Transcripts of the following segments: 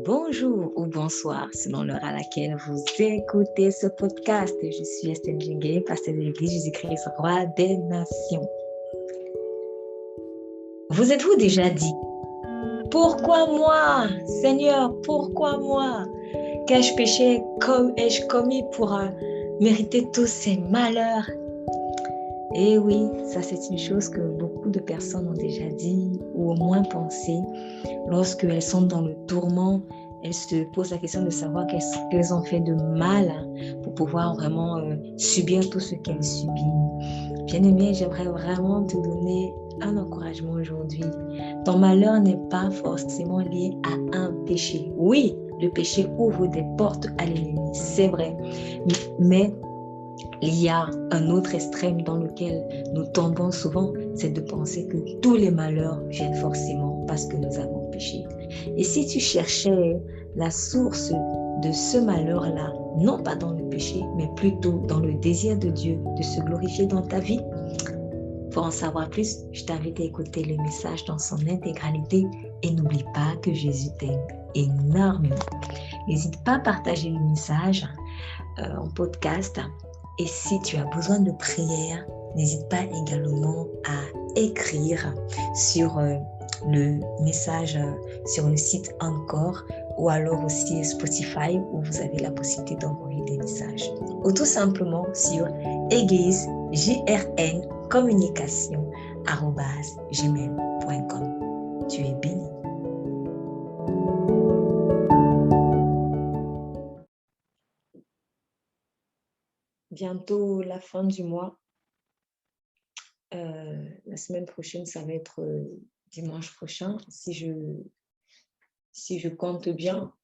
Bonjour ou bonsoir, selon l'heure à laquelle vous écoutez ce podcast. Je suis Estelle Djingué, pasteur de l'Église Jésus-Christ, roi des nations. Vous êtes-vous déjà dit, pourquoi moi, Seigneur, pourquoi moi? Qu'ai-je péché, ai-je commis pour mériter tous ces malheurs? Et oui, ça c'est une chose que beaucoup de personnes ont déjà dit ou au moins pensé. Lorsqu'elles sont dans le tourment, elles se posent la question de savoir qu'est-ce qu'elles ont fait de mal pour pouvoir vraiment subir tout ce qu'elles subissent. Bien-aimé, j'aimerais vraiment te donner un encouragement aujourd'hui. Ton malheur n'est pas forcément lié à un péché. Oui, le péché ouvre des portes à l'ennemi, c'est vrai. Mais il y a un autre extrême dans lequel nous tombons souvent, c'est de penser que tous les malheurs viennent forcément parce que nous avons péché. Et si tu cherchais la source de ce malheur-là, non pas dans le péché, mais plutôt dans le désir de Dieu de se glorifier dans ta vie, pour en savoir plus, je t'invite à écouter le message dans son intégralité et n'oublie pas que Jésus t'aime énormément. N'hésite pas à partager le message en podcast. Et si tu as besoin de prière, n'hésite pas également à écrire sur le message sur le site Encore ou alors aussi Spotify où vous avez la possibilité d'envoyer des messages. Ou tout simplement sur église.jrncommunication@gmail.com. Tu es béni. Bientôt la fin du mois. La semaine prochaine, ça va être dimanche prochain. Si je compte bien,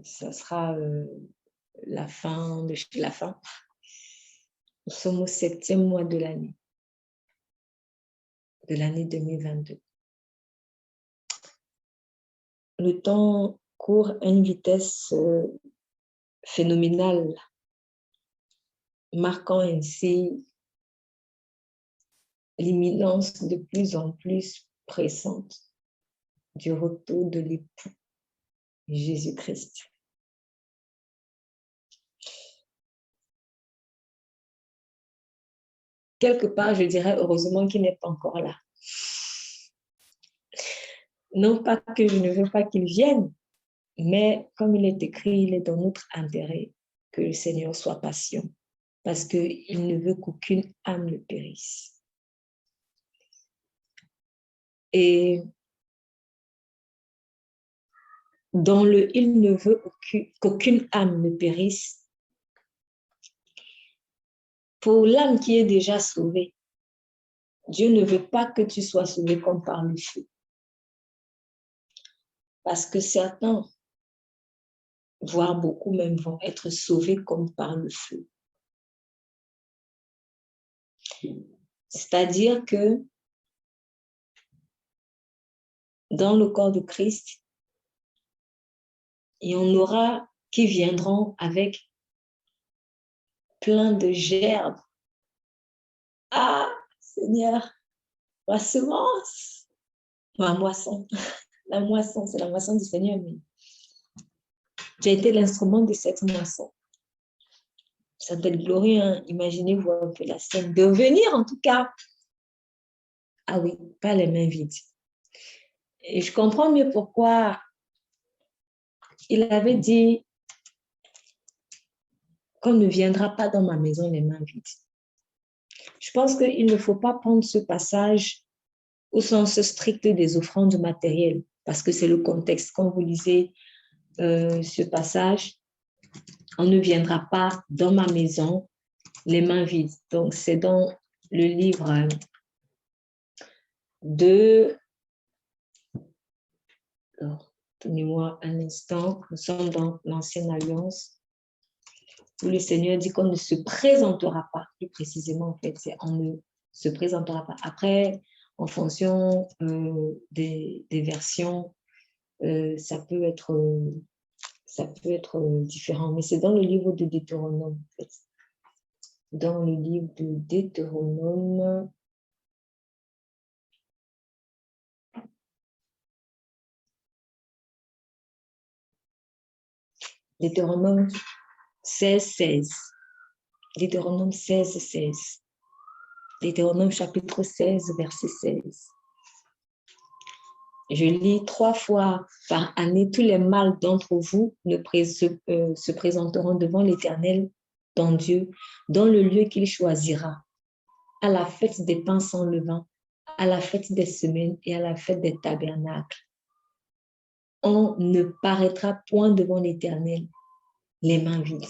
ça sera la fin de chez la fin. Nous sommes au 7e mois de l'année 2022. Le temps court à une vitesse phénoménale, marquant ainsi l'imminence de plus en plus pressante du retour de l'époux Jésus-Christ. Quelque part, je dirais heureusement qu'il n'est pas encore là. Non pas que je ne veux pas qu'il vienne, mais comme il est écrit, il est dans notre intérêt que le Seigneur soit patient, parce qu'il ne veut qu'aucune âme ne périsse. Et dans le « il ne veut qu'aucune âme ne périsse », pour l'âme qui est déjà sauvée, Dieu ne veut pas que tu sois sauvé comme par le feu. Parce que certains, voire beaucoup même, vont être sauvés comme par le feu. C'est-à-dire que dans le corps de Christ, il y en aura qui viendront avec plein de gerbes. Ah, Seigneur, ma semence, ma moisson. La moisson, c'est la moisson du Seigneur, mais j'ai été l'instrument de cette moisson. Ça doit être glorieux, hein? Imaginez-vous un peu la scène. De venir, en tout cas. Ah oui, pas les mains vides. Et je comprends mieux pourquoi il avait dit qu'on ne viendra pas dans ma maison les mains vides. Je pense qu'il ne faut pas prendre ce passage au sens strict des offrandes matérielles, parce que c'est le contexte. Quand vous lisez ce passage, on ne viendra pas dans ma maison les mains vides. Donc, c'est dans le livre de... Alors, donnez-moi un instant. Nous sommes dans l'Ancienne Alliance, où le Seigneur dit qu'on ne se présentera pas. Plus précisément, en fait, c'est on ne se présentera pas. Après, en fonction des versions, ça peut être différent. Mais c'est dans le livre de Deutéronome, en fait. Dans le livre de Deutéronome, Deutéronome 16, 16. Deutéronome 16, 16. Deutéronome chapitre 16, verset 16. Je lis 3 fois par année, tous les mâles d'entre vous se présenteront devant l'Éternel, ton Dieu, dans le lieu qu'il choisira, à la fête des pains sans levain, à la fête des semaines et à la fête des tabernacles. On ne paraîtra point devant l'Éternel les mains vides.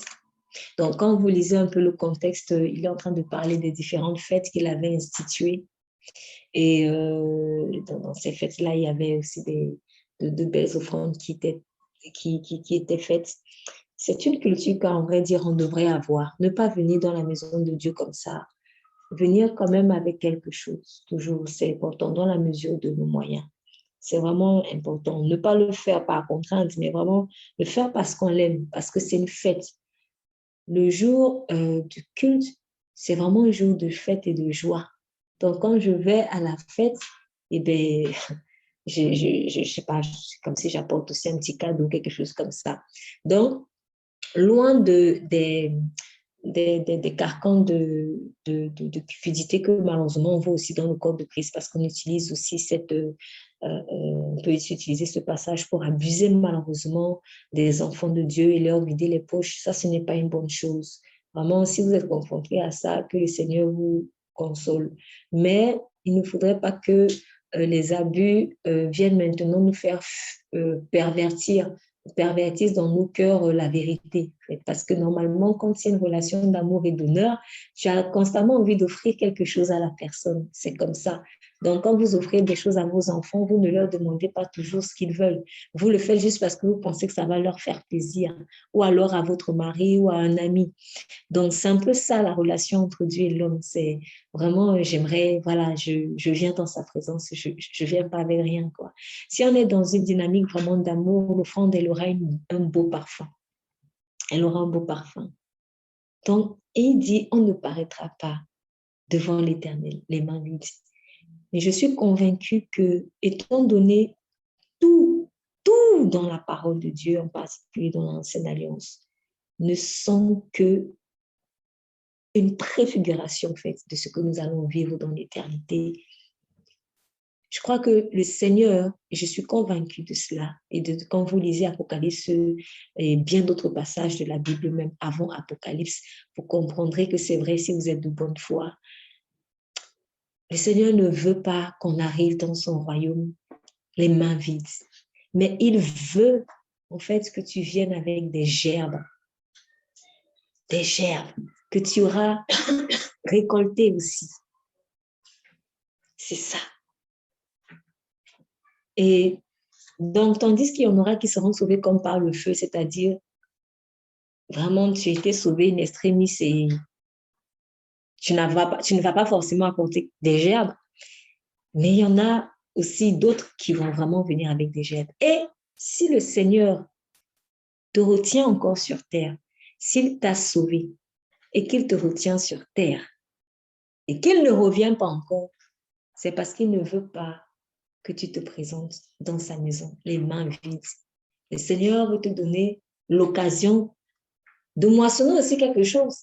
Donc, quand vous lisez un peu le contexte, il est en train de parler des différentes fêtes qu'il avait instituées. Et dans ces fêtes-là, il y avait aussi de belles offrandes qui étaient faites. C'est une culture qu'en vrai dire, on devrait avoir. Ne pas venir dans la maison de Dieu comme ça. Venir quand même avec quelque chose. Toujours, c'est important dans la mesure de nos moyens. C'est vraiment important. Ne pas le faire par contrainte, mais vraiment le faire parce qu'on l'aime, parce que c'est une fête. Le jour du culte, c'est vraiment un jour de fête et de joie. Donc, quand je vais à la fête, eh bien, je sais pas, c'est comme si j'apporte aussi un petit cadeau, quelque chose comme ça. Donc, loin des carcans de cupidité que malheureusement on voit aussi dans le corps de Christ, parce qu'on utilise aussi on peut utiliser ce passage pour abuser malheureusement des enfants de Dieu et leur vider les poches. Ça, ce n'est pas une bonne chose. Vraiment, si vous êtes confrontés à ça, que le Seigneur vous console. Mais il ne faudrait pas que les abus viennent maintenant nous faire pervertissent dans nos cœurs la vérité. Parce que normalement, quand il y a une relation d'amour et d'honneur, tu as constamment envie d'offrir quelque chose à la personne. C'est comme ça. Donc, quand vous offrez des choses à vos enfants, vous ne leur demandez pas toujours ce qu'ils veulent. Vous le faites juste parce que vous pensez que ça va leur faire plaisir. Ou alors à votre mari ou à un ami. Donc, c'est un peu ça la relation entre Dieu et l'homme. C'est vraiment, j'aimerais, voilà, je viens dans sa présence, je viens pas avec rien, quoi. Si on est dans une dynamique vraiment d'amour, l'offrande, elle aura un beau parfum. Elle aura un beau parfum. Donc, il dit, on ne paraîtra pas devant l'Éternel, les mains vides. Mais je suis convaincue que, étant donné tout dans la parole de Dieu, en particulier dans l'Ancienne Alliance, ne sont que une préfiguration faite de ce que nous allons vivre dans l'éternité. Je crois que le Seigneur, et je suis convaincue de cela, et quand vous lisez Apocalypse et bien d'autres passages de la Bible, même avant Apocalypse, vous comprendrez que c'est vrai si vous êtes de bonne foi. Le Seigneur ne veut pas qu'on arrive dans son royaume les mains vides, mais il veut en fait que tu viennes avec des gerbes que tu auras récoltées aussi. C'est ça. Et donc, tandis qu'il y en aura qui seront sauvés comme par le feu, c'est-à-dire vraiment tu étais sauvé in extremis et tu ne vas pas forcément apporter des gerbes, mais il y en a aussi d'autres qui vont vraiment venir avec des gerbes. Et si le Seigneur te retient encore sur terre, s'il t'a sauvé et qu'il te retient sur terre et qu'il ne revient pas encore, c'est parce qu'il ne veut pas que tu te présentes dans sa maison, les mains vides. Le Seigneur veut te donner l'occasion de moissonner aussi quelque chose.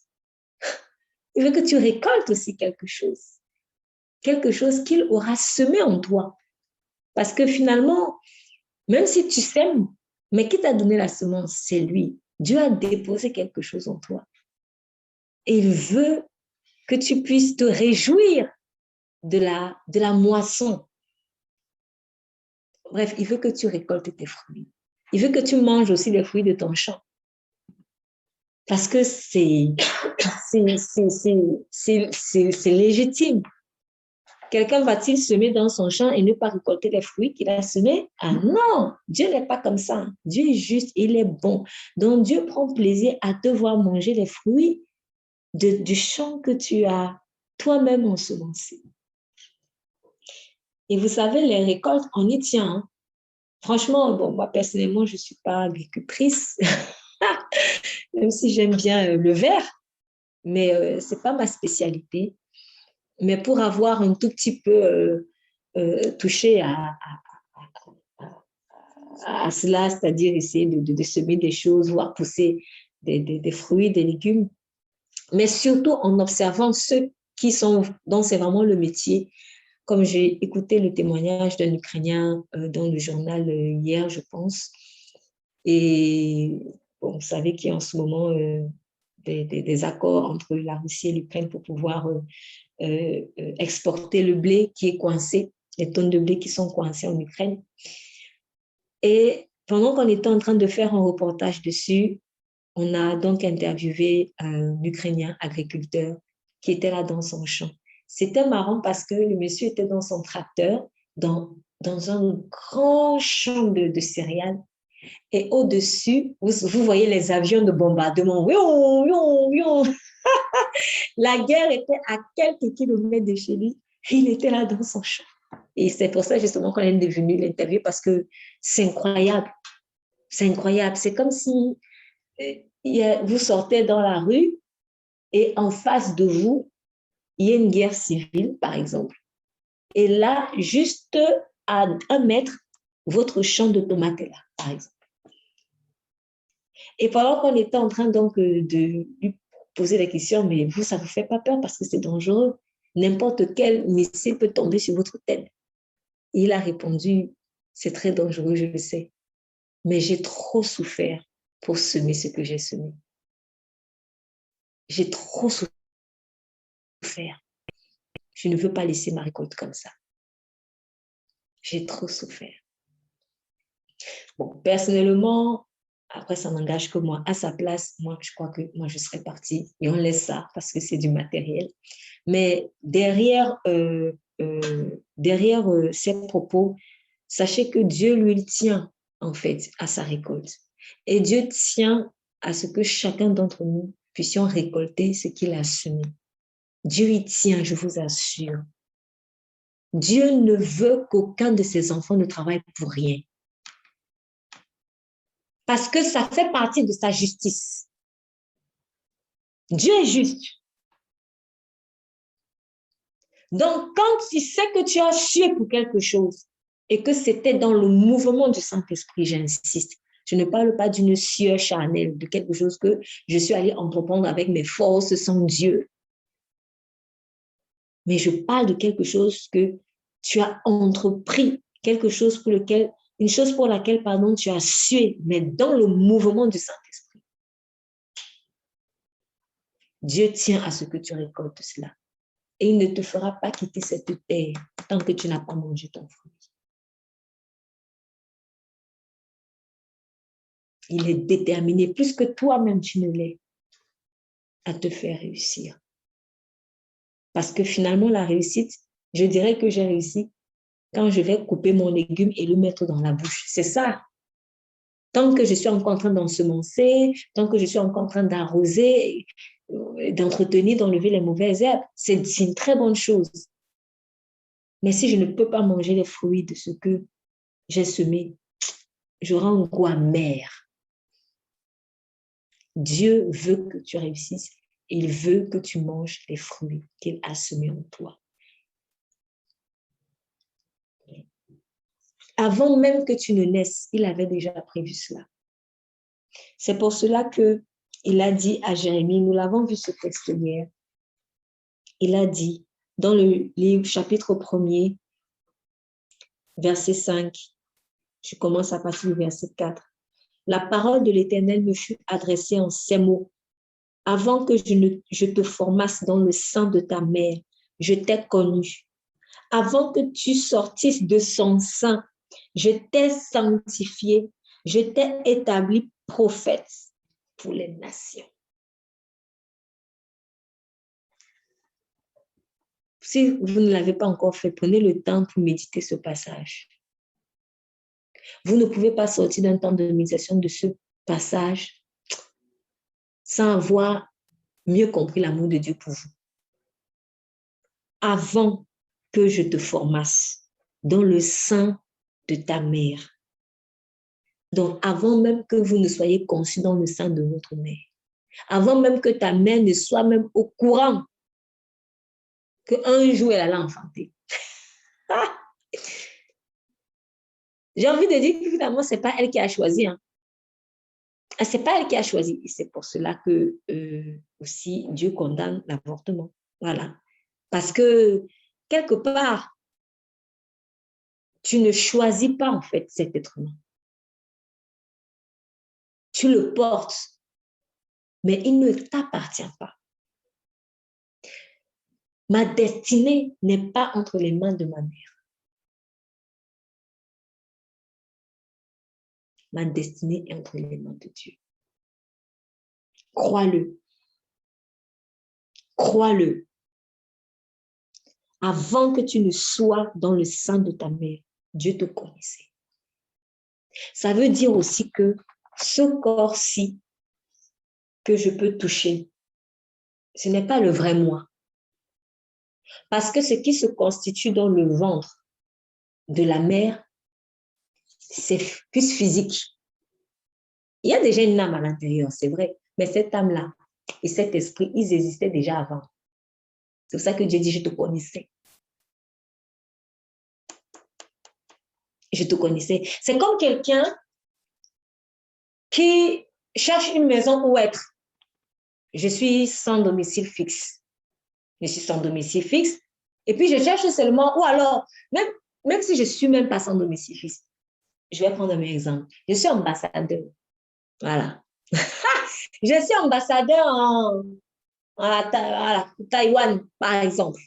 Il veut que tu récoltes aussi quelque chose qu'il aura semé en toi. Parce que finalement, même si tu sèmes, mais qui t'a donné la semence, c'est lui. Dieu a déposé quelque chose en toi. Et il veut que tu puisses te réjouir de la moisson. Bref, il veut que tu récoltes tes fruits. Il veut que tu manges aussi les fruits de ton champ. Parce que c'est légitime. Quelqu'un va-t-il semer dans son champ et ne pas récolter les fruits qu'il a semés? Ah non, Dieu n'est pas comme ça. Dieu est juste, il est bon. Donc Dieu prend plaisir à te voir manger les fruits du champ que tu as toi-même ensemencé. Et vous savez, les récoltes, on y tient. Hein. Franchement, bon, moi personnellement, je ne suis pas agricultrice, même si j'aime bien le verre, mais ce n'est pas ma spécialité. Mais pour avoir un tout petit peu touché à cela, c'est-à-dire essayer de semer des choses, voir pousser des fruits, des légumes, mais surtout en observant ceux qui sont, dont c'est vraiment le métier. Comme j'ai écouté le témoignage d'un Ukrainien dans le journal hier, je pense, et bon, vous savez qu'il y a en ce moment des accords entre la Russie et l'Ukraine pour pouvoir exporter le blé qui est coincé, les tonnes de blé qui sont coincées en Ukraine. Et pendant qu'on était en train de faire un reportage dessus, on a donc interviewé un Ukrainien agriculteur qui était là dans son champ. C'était marrant parce que le monsieur était dans son tracteur, dans un grand champ de céréales. Et au-dessus, vous voyez les avions de bombardement. La guerre était à quelques kilomètres de chez lui. Il était là dans son champ. Et c'est pour ça justement qu'on est devenu l'interview parce que c'est incroyable. C'est incroyable. C'est comme si vous sortez dans la rue et en face de vous, il y a une guerre civile, par exemple. Et là, juste à 1 mètre, votre champ de tomates est là, par exemple. Et pendant qu'on était en train donc de lui poser la question, mais vous, ça ne vous fait pas peur parce que c'est dangereux. N'importe quel missile peut tomber sur votre tête. Et il a répondu, c'est très dangereux, je le sais. Mais j'ai trop souffert pour semer ce que j'ai semé. J'ai trop souffert. Je ne veux pas laisser ma récolte comme ça. J'ai trop souffert. Bon, personnellement, après, ça n'engage que moi. À sa place, moi, je crois que moi, je serais partie et on laisse ça parce que c'est du matériel. Mais derrière ces propos, sachez que Dieu, lui, il tient en fait à sa récolte. Et Dieu tient à ce que chacun d'entre nous puissions récolter ce qu'il a semé. Dieu y tient, je vous assure. Dieu ne veut qu'aucun de ses enfants ne travaille pour rien. Parce que ça fait partie de sa justice. Dieu est juste. Donc, quand tu sais que tu as sué pour quelque chose et que c'était dans le mouvement du Saint-Esprit, j'insiste, je ne parle pas d'une sueur charnelle, de quelque chose que je suis allée entreprendre avec mes forces sans Dieu. Mais je parle de quelque chose que tu as entrepris, quelque chose pour lequel, une chose pour laquelle, pardon, tu as sué, mais dans le mouvement du Saint-Esprit. Dieu tient à ce que tu récoltes cela. Et il ne te fera pas quitter cette terre tant que tu n'as pas mangé ton fruit. Il est déterminé, plus que toi-même tu ne l'es, à te faire réussir. Parce que finalement, la réussite, je dirais que j'ai réussi quand je vais couper mon légume et le mettre dans la bouche. C'est ça. Tant que je suis encore en train d'ensemencer, tant que je suis encore en train d'arroser, d'entretenir, d'enlever les mauvaises herbes, c'est une très bonne chose. Mais si je ne peux pas manger les fruits de ce que j'ai semé, j'aurai un goût amer. Dieu veut que tu réussisses. Il veut que tu manges les fruits qu'il a semés en toi. Avant même que tu ne naisses, il avait déjà prévu cela. C'est pour cela qu'il a dit à Jérémie, nous l'avons vu ce texte hier, il a dit dans le livre chapitre 1er, verset 5, je commence à partir du verset 4. La parole de l'Éternel me fut adressée en ces mots. Avant que je te formasse dans le sein de ta mère, je t'ai connu. Avant que tu sortisses de son sein, je t'ai sanctifié, je t'ai établi prophète pour les nations. Si vous ne l'avez pas encore fait, prenez le temps pour méditer ce passage. Vous ne pouvez pas sortir d'un temps de méditation de ce passage sans avoir mieux compris l'amour de Dieu pour vous. Avant que je te formasse dans le sein de ta mère. Donc, avant même que vous ne soyez conçus dans le sein de votre mère. Avant même que ta mère ne soit même au courant qu'un jour elle allait enfanter. J'ai envie de dire que finalement, ce n'est pas elle qui a choisi. Hein. Ce n'est pas elle qui a choisi. Et c'est pour cela que aussi Dieu condamne l'avortement. Voilà. Parce que quelque part, tu ne choisis pas en fait cet être humain. Tu le portes, mais il ne t'appartient pas. Ma destinée n'est pas entre les mains de ma mère. Ma destinée est entre les mains de Dieu. Crois-le. Crois-le. Avant que tu ne sois dans le sein de ta mère, Dieu te connaissait. Ça veut dire aussi que ce corps-ci que je peux toucher, ce n'est pas le vrai moi. Parce que ce qui se constitue dans le ventre de la mère, c'est plus physique. Il y a déjà une âme à l'intérieur, c'est vrai, mais cette âme-là et cet esprit, ils existaient déjà avant. C'est pour ça que Dieu dit, je te connaissais. Je te connaissais. C'est comme quelqu'un qui cherche une maison où être. Je suis sans domicile fixe. Je suis sans domicile fixe. Et puis, je cherche seulement, ou alors, même si je ne suis même pas sans domicile fixe, je vais prendre un exemple. Je suis ambassadeur. Voilà. Je suis ambassadeur à Taïwan, par exemple,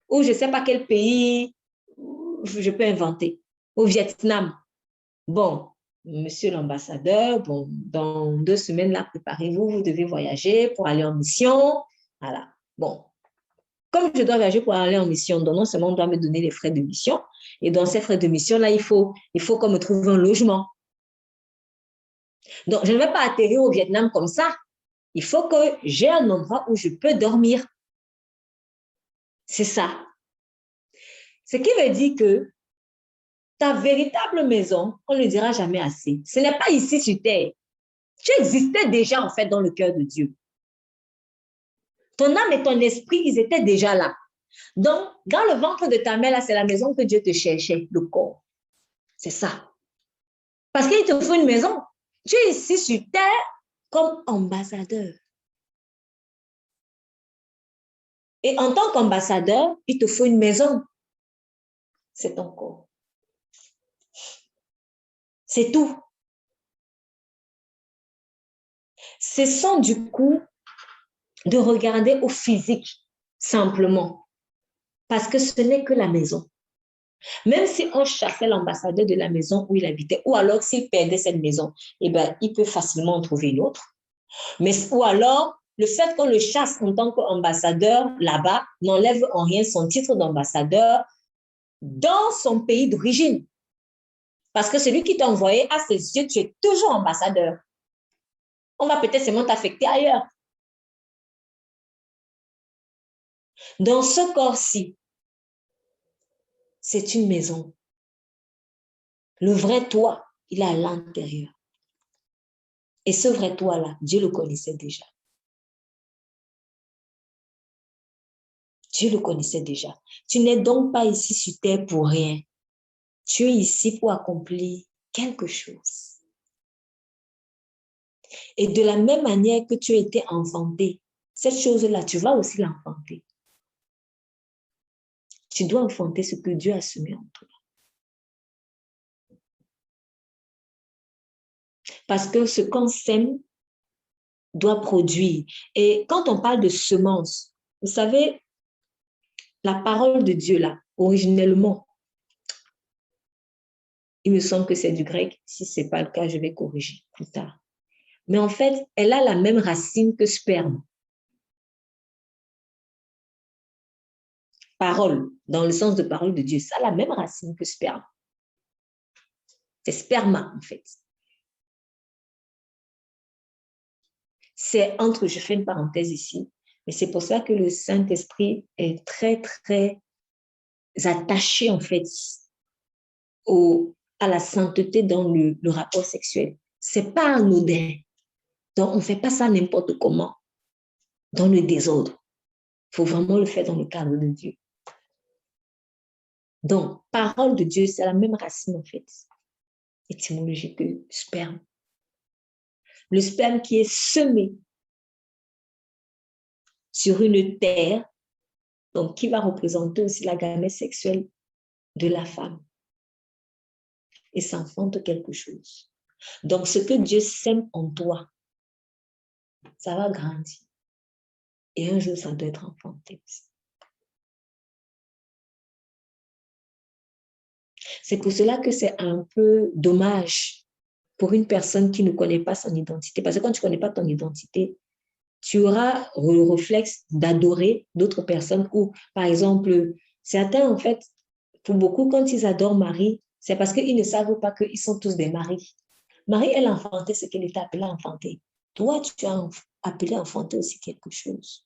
ou je ne sais pas quel pays je peux inventer, au Vietnam. Bon, monsieur l'ambassadeur, bon, dans 2 semaines, là, préparez-vous, vous devez voyager pour aller en mission. Voilà. Bon, comme je dois voyager pour aller en mission, donc non seulement on doit me donner les frais de mission, et dans ces frais de mission-là, il faut qu'on me trouve un logement. Donc, je ne vais pas atterrir au Vietnam comme ça. Il faut que j'ai un endroit où je peux dormir. C'est ça. Ce qui veut dire que ta véritable maison, on ne le dira jamais assez. Ce n'est pas ici sur terre. Tu existais déjà en fait dans le cœur de Dieu. Ton âme et ton esprit, ils étaient déjà là. Donc, dans le ventre de ta mère, là, c'est la maison que Dieu te cherchait, le corps. C'est ça. Parce qu'il te faut une maison. Tu es ici sur terre comme ambassadeur. Et en tant qu'ambassadeur, il te faut une maison. C'est ton corps. C'est tout. Cessons du coup de regarder au physique simplement. Parce que ce n'est que la maison. Même si on chassait l'ambassadeur de la maison où il habitait, ou alors s'il perdait cette maison, eh ben, il peut facilement en trouver une autre. Mais, ou alors, le fait qu'on le chasse en tant qu'ambassadeur là-bas n'enlève en rien son titre d'ambassadeur dans son pays d'origine. Parce que celui qui t'a envoyé, à ses yeux, tu es toujours ambassadeur. On va peut-être seulement t'affecter ailleurs. Dans ce corps-ci, c'est une maison. Le vrai toi, il est à l'intérieur. Et ce vrai toi-là, Dieu le connaissait déjà. Dieu le connaissait déjà. Tu n'es donc pas ici sur terre pour rien. Tu es ici pour accomplir quelque chose. Et de la même manière que tu as été enfanté, cette chose-là, tu vas aussi l'enfanter. Tu dois enfanter ce que Dieu a semé en toi. Parce que ce qu'on sème doit produire. Et quand on parle de semence, vous savez, la parole de Dieu, là, originellement, il me semble que c'est du grec. Si ce n'est pas le cas, je vais corriger plus tard. Mais en fait, elle a la même racine que sperme. Parole, dans le sens de parole de Dieu, ça a la même racine que sperme. C'est sperma, en fait. C'est entre, je fais une parenthèse ici, mais c'est pour ça que le Saint-Esprit est très, très attaché, en fait, à la sainteté dans le rapport sexuel. Ce n'est pas anodin. Donc, on ne fait pas ça n'importe comment, dans le désordre. Il faut vraiment le faire dans le cadre de Dieu. Donc, parole de Dieu, c'est la même racine, en fait. étymologique de sperme. Le sperme qui est semé sur une terre, donc qui va représenter aussi la gamète sexuelle de la femme. Et ça enfante quelque chose. Donc, ce que Dieu sème en toi, ça va grandir. Et un jour, ça doit être enfanté aussi. C'est pour cela que c'est un peu dommage pour une personne qui ne connaît pas son identité. Parce que quand tu ne connais pas ton identité, tu auras le réflexe d'adorer d'autres personnes ou, par exemple, certains, en fait, pour beaucoup, quand ils adorent Marie, c'est parce qu'ils ne savent pas qu'ils sont tous des maris. Marie, elle a enfanté ce qu'elle était appelée à enfanter. Toi, tu as appelé à enfanter aussi quelque chose.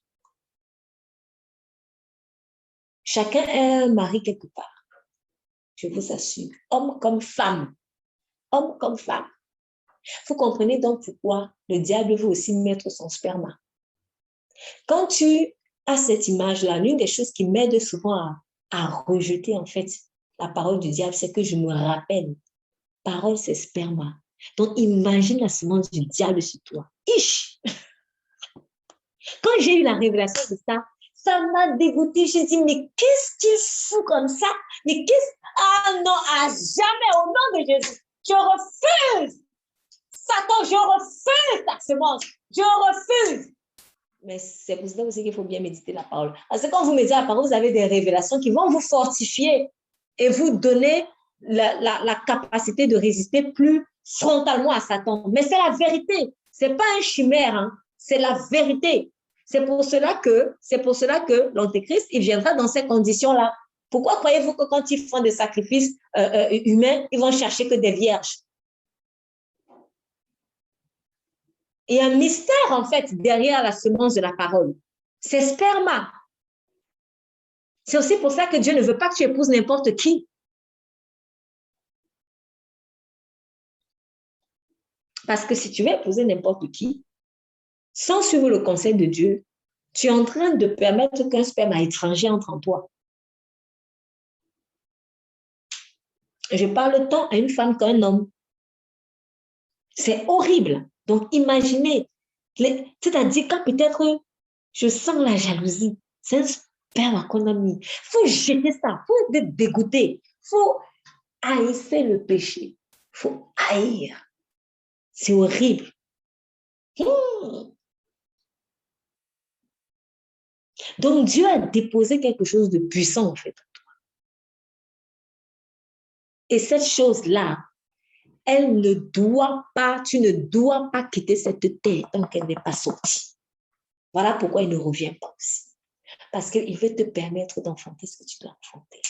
Chacun est un mari quelque part. Je vous assure. Homme comme femme. Homme comme femme. Vous comprenez donc pourquoi le diable veut aussi mettre son sperme. Quand tu as cette image-là, l'une des choses qui m'aide souvent à rejeter en fait la parole du diable, c'est que je me rappelle, parole c'est sperma. Donc imagine la semence du diable sur toi. Ich! Quand j'ai eu la révélation de ça, ça m'a dégoûtée. J'ai dit, mais qu'est-ce qu'il fout comme ça? Mais qu'est-ce... Ah non, à jamais, au nom de Jésus, je refuse. Satan, je refuse ta semence. Je refuse. Mais c'est pour ça aussi qu'il faut bien méditer la parole. Parce que quand vous méditez la parole, vous avez des révélations qui vont vous fortifier et vous donner la capacité de résister plus frontalement à Satan. Mais c'est la vérité. Ce n'est pas un chimère, hein. C'est la vérité. C'est pour cela que l'Antéchrist, il viendra dans ces conditions-là. Pourquoi croyez-vous que quand ils font des sacrifices humains, ils vont chercher que des vierges? Il y a un mystère, en fait, derrière la semence de la parole. C'est sperma. C'est aussi pour ça que Dieu ne veut pas que tu épouses n'importe qui. Parce que si tu veux épouser n'importe qui, sans suivre le conseil de Dieu, tu es en train de permettre qu'un sperme étranger entre en toi. Je parle tant à une femme qu'à un homme. C'est horrible. Donc, imaginez, c'est-à-dire quand peut-être je sens la jalousie, c'est un sperme qu'on a mis. Il faut jeter ça, il faut être dégoûté, il faut haïr le péché, il faut haïr. C'est horrible. Donc, Dieu a déposé quelque chose de puissant, en fait. Et cette chose-là, elle ne doit pas, tu ne dois pas quitter cette terre tant qu'elle n'est pas sortie. Voilà pourquoi il ne revient pas aussi. Parce qu'il veut te permettre d'enfanter ce que tu dois enfanter.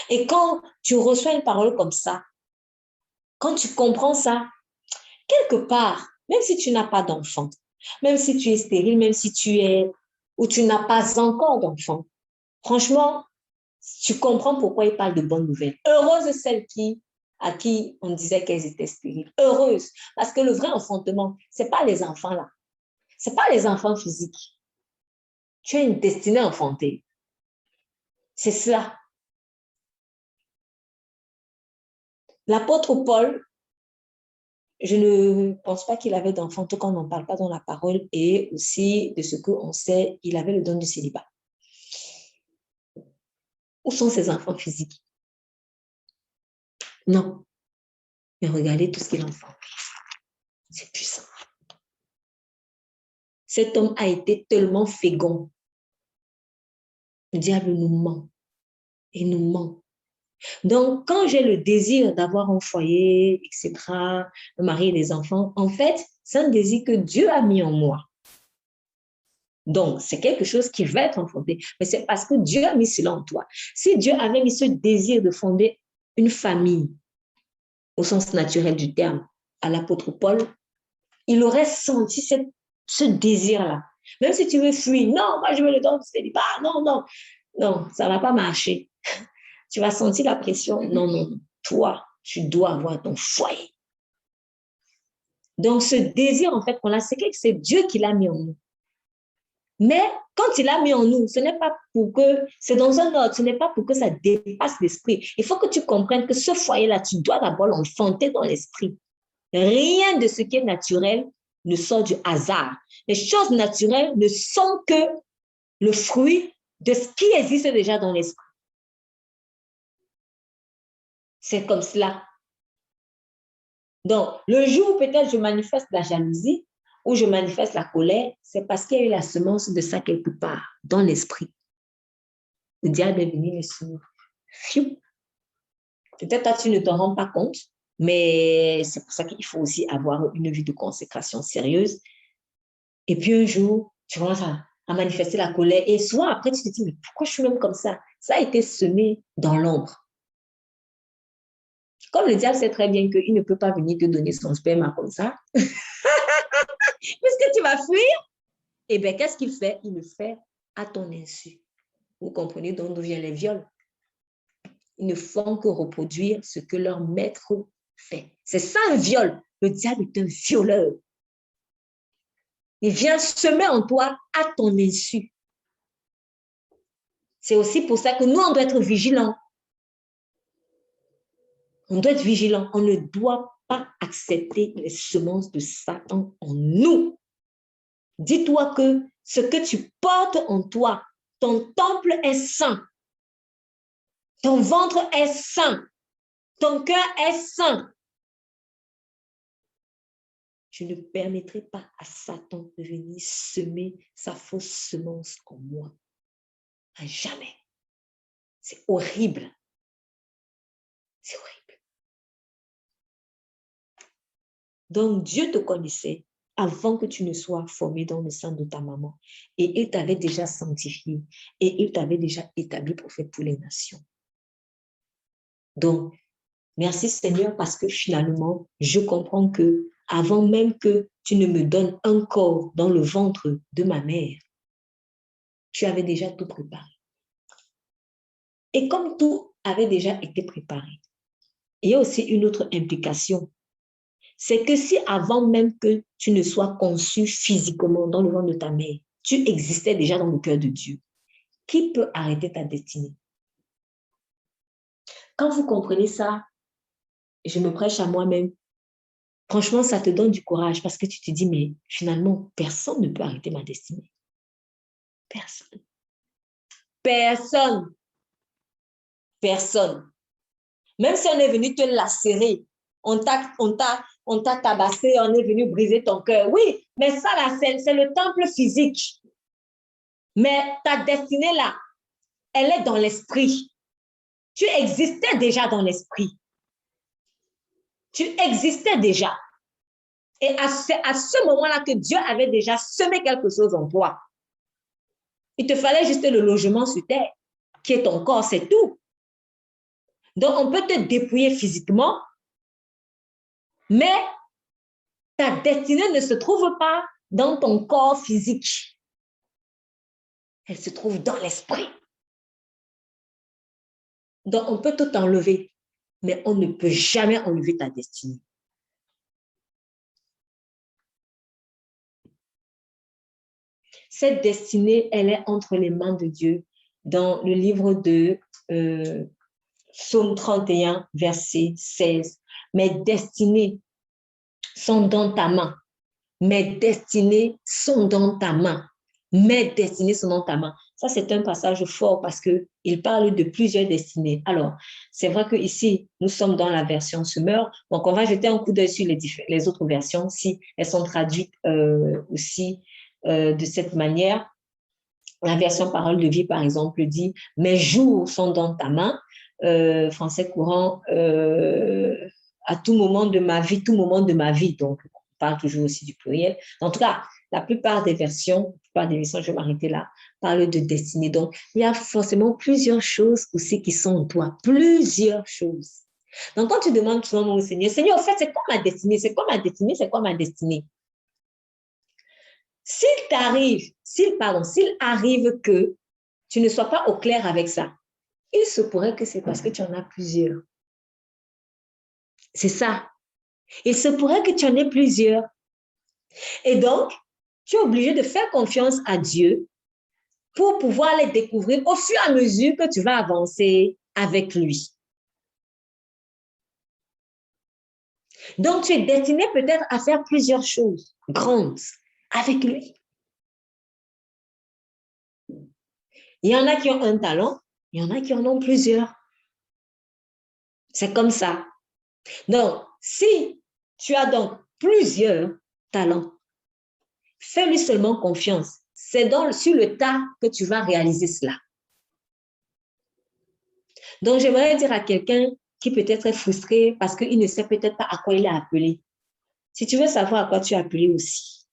Et quand tu reçois une parole comme ça, quand tu comprends ça, quelque part, même si tu n'as pas d'enfant, même si tu es stérile, même si tu es ou tu n'as pas encore d'enfant, franchement, tu comprends pourquoi il parle de bonnes nouvelles. Heureuse celle à qui on disait qu'elles étaient stériles. Heureuse, parce que le vrai enfantement, ce n'est pas les enfants là. Ce n'est pas les enfants physiques. Tu as une destinée à enfanter. C'est cela. L'apôtre Paul, je ne pense pas qu'il avait d'enfant, en tout cas on n'en parle pas dans la parole, et aussi de ce qu'on sait, il avait le don du célibat. Où sont ses enfants physiques? Non. Mais regardez tout ce qu'il enfante. C'est puissant. Cet homme a été tellement fécond. Le diable nous ment. Il nous ment. Donc, quand j'ai le désir d'avoir un foyer, etc., un mari et des enfants, en fait, c'est un désir que Dieu a mis en moi. Donc, c'est quelque chose qui va être enfanté. Mais c'est parce que Dieu a mis cela en toi. Si Dieu avait mis ce désir de fonder une famille, au sens naturel du terme, à l'apôtre Paul, il aurait senti ce désir-là. Même si tu veux fuir, non, moi je veux le don du célibat, non, non, non, ça ne va pas marcher. Tu vas sentir la pression. Non, non, non. Toi, tu dois avoir ton foyer. Donc, ce désir, en fait, qu'on a, c'est que c'est Dieu qui l'a mis en nous. Mais quand il l'a mis en nous, ce n'est pas pour que, c'est dans un ordre, ce n'est pas pour que ça dépasse l'esprit. Il faut que tu comprennes que ce foyer-là, tu dois d'abord l'enfanter dans l'esprit. Rien de ce qui est naturel ne sort du hasard. Les choses naturelles ne sont que le fruit de ce qui existe déjà dans l'esprit. C'est comme cela. Donc, le jour où peut-être je manifeste la jalousie ou je manifeste la colère, c'est parce qu'il y a eu la semence de ça quelque part, dans l'esprit. Le diable est venu le semer. Peut-être toi, tu ne t'en rends pas compte, mais c'est pour ça qu'il faut aussi avoir une vie de consécration sérieuse. Et puis un jour, tu commences à manifester la colère. Et souvent, après, tu te dis, mais pourquoi je suis même comme ça? Ça a été semé dans l'ombre. Comme le diable sait très bien qu'il ne peut pas venir te donner son sperme comme ça, puisque tu vas fuir, eh bien, qu'est-ce qu'il fait? Il le fait à ton insu. Vous comprenez d'où viennent les viols? Ils ne font que reproduire ce que leur maître fait. C'est ça un viol. Le diable est un violeur. Il vient semer en toi à ton insu. C'est aussi pour ça que nous, on doit être vigilants. On doit être vigilant. On ne doit pas accepter les semences de Satan en nous. Dis-toi que ce que tu portes en toi, ton temple est saint. Ton ventre est saint. Ton cœur est saint. Je ne permettrai pas à Satan de venir semer sa fausse semence en moi. À jamais. C'est horrible. C'est horrible. Donc, Dieu te connaissait avant que tu ne sois formé dans le sein de ta maman. Et il t'avait déjà sanctifié. Et il t'avait déjà établi prophète pour les nations. Donc, merci Seigneur parce que finalement, je comprends que avant même que tu ne me donnes un corps dans le ventre de ma mère, tu avais déjà tout préparé. Et comme tout avait déjà été préparé, il y a aussi une autre implication. C'est que si avant même que tu ne sois conçu physiquement dans le ventre de ta mère, tu existais déjà dans le cœur de Dieu, qui peut arrêter ta destinée? Quand vous comprenez ça, je me prêche à moi-même. Franchement, ça te donne du courage parce que tu te dis, mais finalement, personne ne peut arrêter ma destinée. Personne. Personne. Personne. Même si on est venu te lacérer, on t'a tabassé, on est venu briser ton cœur. Oui, mais ça, là, c'est le temple physique. Mais ta destinée, là, elle est dans l'esprit. Tu existais déjà dans l'esprit. Tu existais déjà. Et à ce moment-là que Dieu avait déjà semé quelque chose en toi. Il te fallait juste le logement sur terre, qui est ton corps, c'est tout. Donc, on peut te dépouiller physiquement, mais ta destinée ne se trouve pas dans ton corps physique. Elle se trouve dans l'esprit. Donc, on peut tout enlever, mais on ne peut jamais enlever ta destinée. Cette destinée, elle est entre les mains de Dieu. Dans le livre de Psaume 31, verset 16. Mes destinées sont dans ta main. Mes destinées sont dans ta main. Mes destinées sont dans ta main. Ça, c'est un passage fort parce qu'il parle de plusieurs destinées. Alors, c'est vrai qu'ici, nous sommes dans la version Semeur. Donc, on va jeter un coup d'œil sur les autres versions, si elles sont traduites aussi de cette manière. La version Parole de vie, par exemple, dit « Mes jours sont dans ta main ». Français courant, à tout moment de ma vie, tout moment de ma vie. Donc, on parle toujours aussi du pluriel. En tout cas, la plupart des versions, je vais m'arrêter là, parlent de destinée. Donc, il y a forcément plusieurs choses aussi qui sont en toi. Plusieurs choses. Donc, quand tu demandes souvent au Seigneur, Seigneur, en fait, c'est quoi ma destinée? C'est quoi ma destinée? C'est quoi ma destinée? S'il arrive que tu ne sois pas au clair avec ça, il se pourrait que c'est parce que tu en as plusieurs. C'est ça. Il se pourrait que tu en aies plusieurs. Et donc, Tu es obligé de faire confiance à Dieu pour pouvoir les découvrir au fur et à mesure que tu vas avancer avec lui. Donc, tu es destiné peut-être à faire plusieurs choses grandes avec lui. Il y en a qui ont un talent, il y en a qui en ont plusieurs. C'est comme ça. Donc, si tu as donc plusieurs talents, fais-lui seulement confiance. C'est sur le tas que tu vas réaliser cela. Donc, j'aimerais dire à quelqu'un qui peut-être est frustré parce qu'il ne sait peut-être pas à quoi il est appelé. Si tu veux savoir à quoi tu es appelé aussi,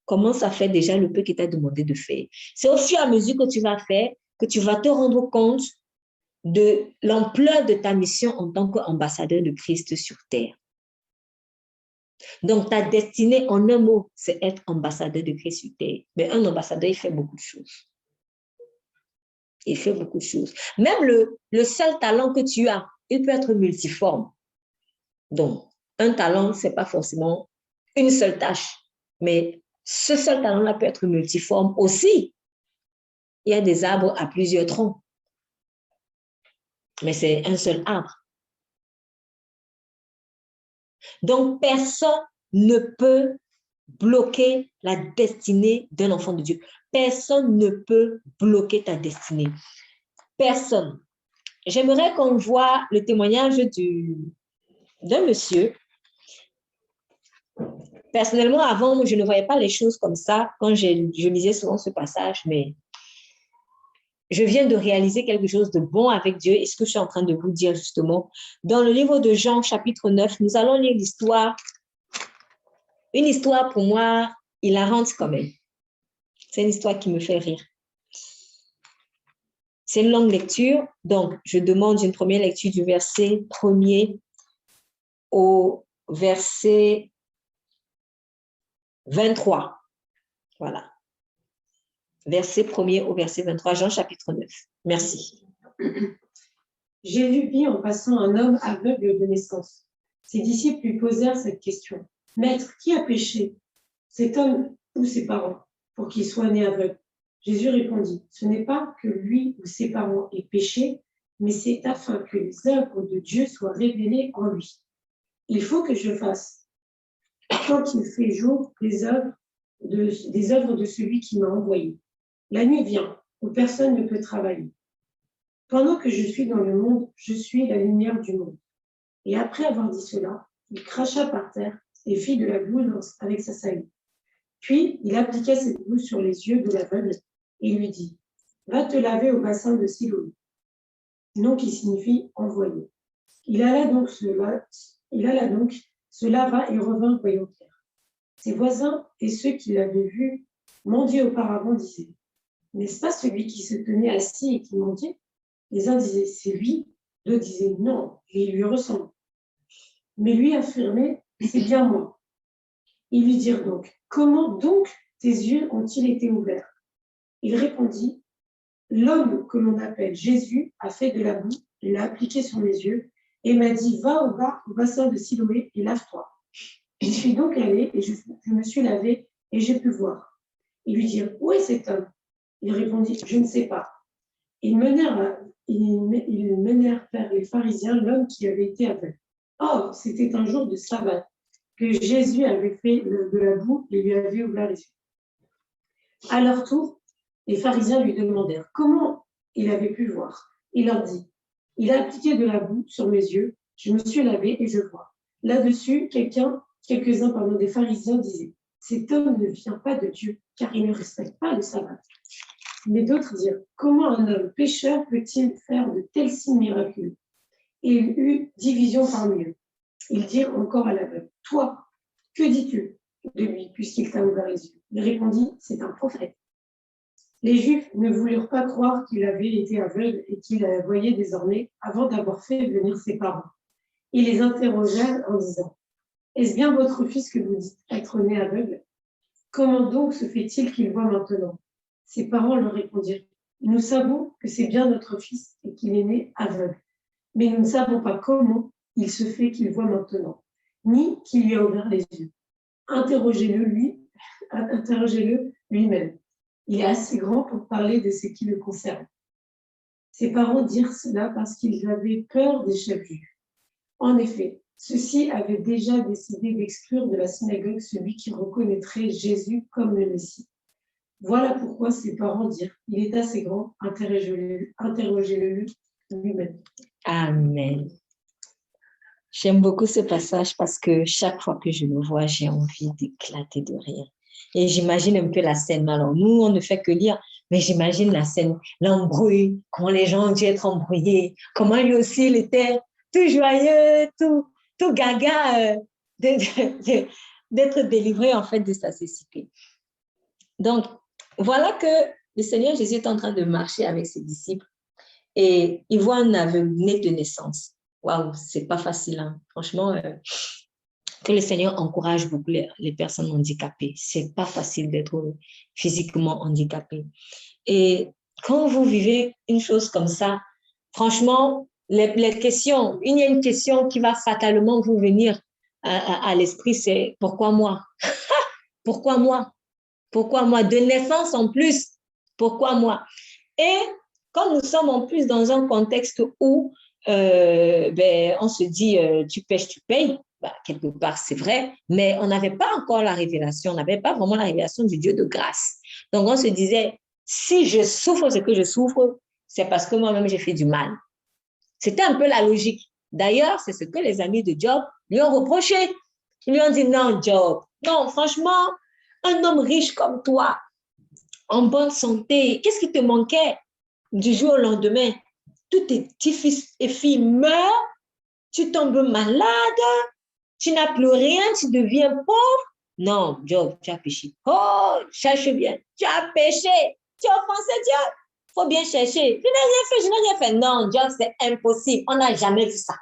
commence à faire déjà le peu qu'il t'a demandé de faire. C'est au fur et à mesure que tu vas faire que tu vas te rendre compte de l'ampleur de ta mission en tant qu'ambassadeur de Christ sur terre. Donc, ta destinée, en un mot, c'est être ambassadeur de Christ sur terre. Mais un ambassadeur, il fait beaucoup de choses. Il fait beaucoup de choses. Même le seul talent que tu as, il peut être multiforme. Donc, un talent, ce n'est pas forcément une seule tâche, mais ce seul talent-là peut être multiforme aussi. Il y a des arbres à plusieurs troncs, mais c'est un seul arbre. Donc, personne ne peut bloquer la destinée d'un enfant de Dieu. Personne ne peut bloquer ta destinée. Personne. J'aimerais qu'on voit le témoignage d'un monsieur. Personnellement, avant, je ne voyais pas les choses comme ça quand je lisais souvent ce passage, mais je viens de réaliser quelque chose de bon avec Dieu et ce que je suis en train de vous dire justement. Dans le livre de Jean, chapitre 9, nous allons lire l'histoire. Une histoire pour moi hilarante quand même. C'est une histoire qui me fait rire. C'est une longue lecture, donc je demande une première lecture du verset 1er au verset 23. Voilà. Verset 1er au verset 23, Jean chapitre 9. Merci. Jésus vit en passant un homme aveugle de naissance. Ses disciples lui posèrent cette question. « Maître, qui a péché, cet homme ou ses parents, pour qu'il soit né aveugle ?» Jésus répondit, « Ce n'est pas que lui ou ses parents aient péché, mais c'est afin que les œuvres de Dieu soient révélées en lui. Il faut que je fasse, quand il fait jour, des œuvres de celui qui m'a envoyé. La nuit vient, où personne ne peut travailler. Pendant que je suis dans le monde, je suis la lumière du monde. » Et après avoir dit cela, il cracha par terre et fit de la boue avec sa salive. Puis, il appliqua cette boue sur les yeux de l'aveugle et lui dit, « Va te laver au bassin de Siloé. » Nom qui signifie « envoyé ». Il alla donc, se lava et revint voyant clair. Ses voisins et ceux qui l'avaient vu mendier auparavant disaient, « N'est-ce pas celui qui se tenait assis et qui mendiait ?» Les uns disaient, « C'est lui », d'autres disaient, « Non, il lui ressemble. » Mais lui affirmait, « C'est bien moi. » Ils lui dirent donc, « Comment donc tes yeux ont-ils été ouverts ?» Il répondit, « L'homme que l'on appelle Jésus a fait de la boue, il l'a appliqué sur mes yeux et m'a dit, va au bassin de Siloé et lave-toi. Je suis donc allé et je me suis lavé et j'ai pu voir. » Ils lui dirent, « Où est cet homme ?» Il répondit, « Je ne sais pas. » Ils menèrent vers les pharisiens l'homme qui avait été aveugle. Or, c'était un jour de sabbat que Jésus avait fait de la boue et lui avait ouvert les yeux. À leur tour, les pharisiens lui demandèrent comment il avait pu voir. Il leur dit, « Il a appliqué de la boue sur mes yeux, je me suis lavé et je vois. » Là-dessus, quelques-uns des pharisiens disaient, « Cet homme ne vient pas de Dieu, car il ne respecte pas le sabbat. » Mais d'autres dirent, « Comment un homme pécheur peut-il faire de tels signes miraculeux ?» Et il eut division parmi eux. Ils dirent encore à l'aveugle, « Toi, que dis-tu de lui, puisqu'il t'a ouvert les yeux ?» Il répondit, « C'est un prophète. » Les Juifs ne voulurent pas croire qu'il avait été aveugle et qu'il voyait désormais avant d'avoir fait venir ses parents. Ils les interrogèrent en disant, « Est-ce bien votre fils que vous dites être né aveugle? Comment donc se fait-il qu'il voit maintenant ?» Ses parents leur répondirent, « Nous savons que c'est bien notre fils et qu'il est né aveugle, mais nous ne savons pas comment il se fait qu'il voit maintenant, ni qui lui a ouvert les yeux. Interrogez-le lui interrogez-le lui-même. Il est assez grand pour parler de ce qui le concerne. Ses parents dirent cela parce qu'ils avaient peur des chefs juifs. En effet, ceux-ci avaient déjà décidé d'exclure de la synagogue celui qui reconnaîtrait Jésus comme le Messie. Voilà pourquoi ses parents dirent, il est assez grand, interrogez-le lui-même. Amen. J'aime beaucoup ce passage parce que chaque fois que je le vois, j'ai envie d'éclater de rire. Et j'imagine un peu la scène. Alors, nous, on ne fait que lire, mais j'imagine la scène, l'embrouille, comment les gens ont dû être embrouillés, comment lui aussi, il était tout joyeux, tout gaga d'être délivré, en fait, de sa cécité. Donc, voilà que le Seigneur Jésus est en train de marcher avec ses disciples et il voit un aveugle né de naissance. Waouh, c'est pas facile, hein. Franchement, que le Seigneur encourage beaucoup les personnes handicapées. C'est pas facile d'être physiquement handicapé. Et quand vous vivez une chose comme ça, franchement, les questions, il y a une question qui va fatalement vous venir à l'esprit, c'est pourquoi moi? Pourquoi moi? Pourquoi moi? De naissance en plus, pourquoi moi? Et comme nous sommes en plus dans un contexte où on se dit tu pêches, tu payes, bah, quelque part c'est vrai, mais on n'avait pas encore la révélation, on n'avait pas vraiment la révélation du Dieu de grâce. Donc on se disait, si je souffre ce que je souffre, c'est parce que moi-même j'ai fait du mal. C'était un peu la logique. D'ailleurs, c'est ce que les amis de Job lui ont reproché. Ils lui ont dit, non, Job, non, franchement, un homme riche comme toi, en bonne santé, qu'est-ce qui te manquait du jour au lendemain? Tous tes petits fils et filles meurent, tu tombes malade, tu n'as plus rien, tu deviens pauvre. Non, Job, tu as péché. Oh, cherche bien, tu as péché, tu as offensé Dieu. Il faut bien chercher. Je n'ai rien fait. Non, Job, c'est impossible. On n'a jamais vu ça.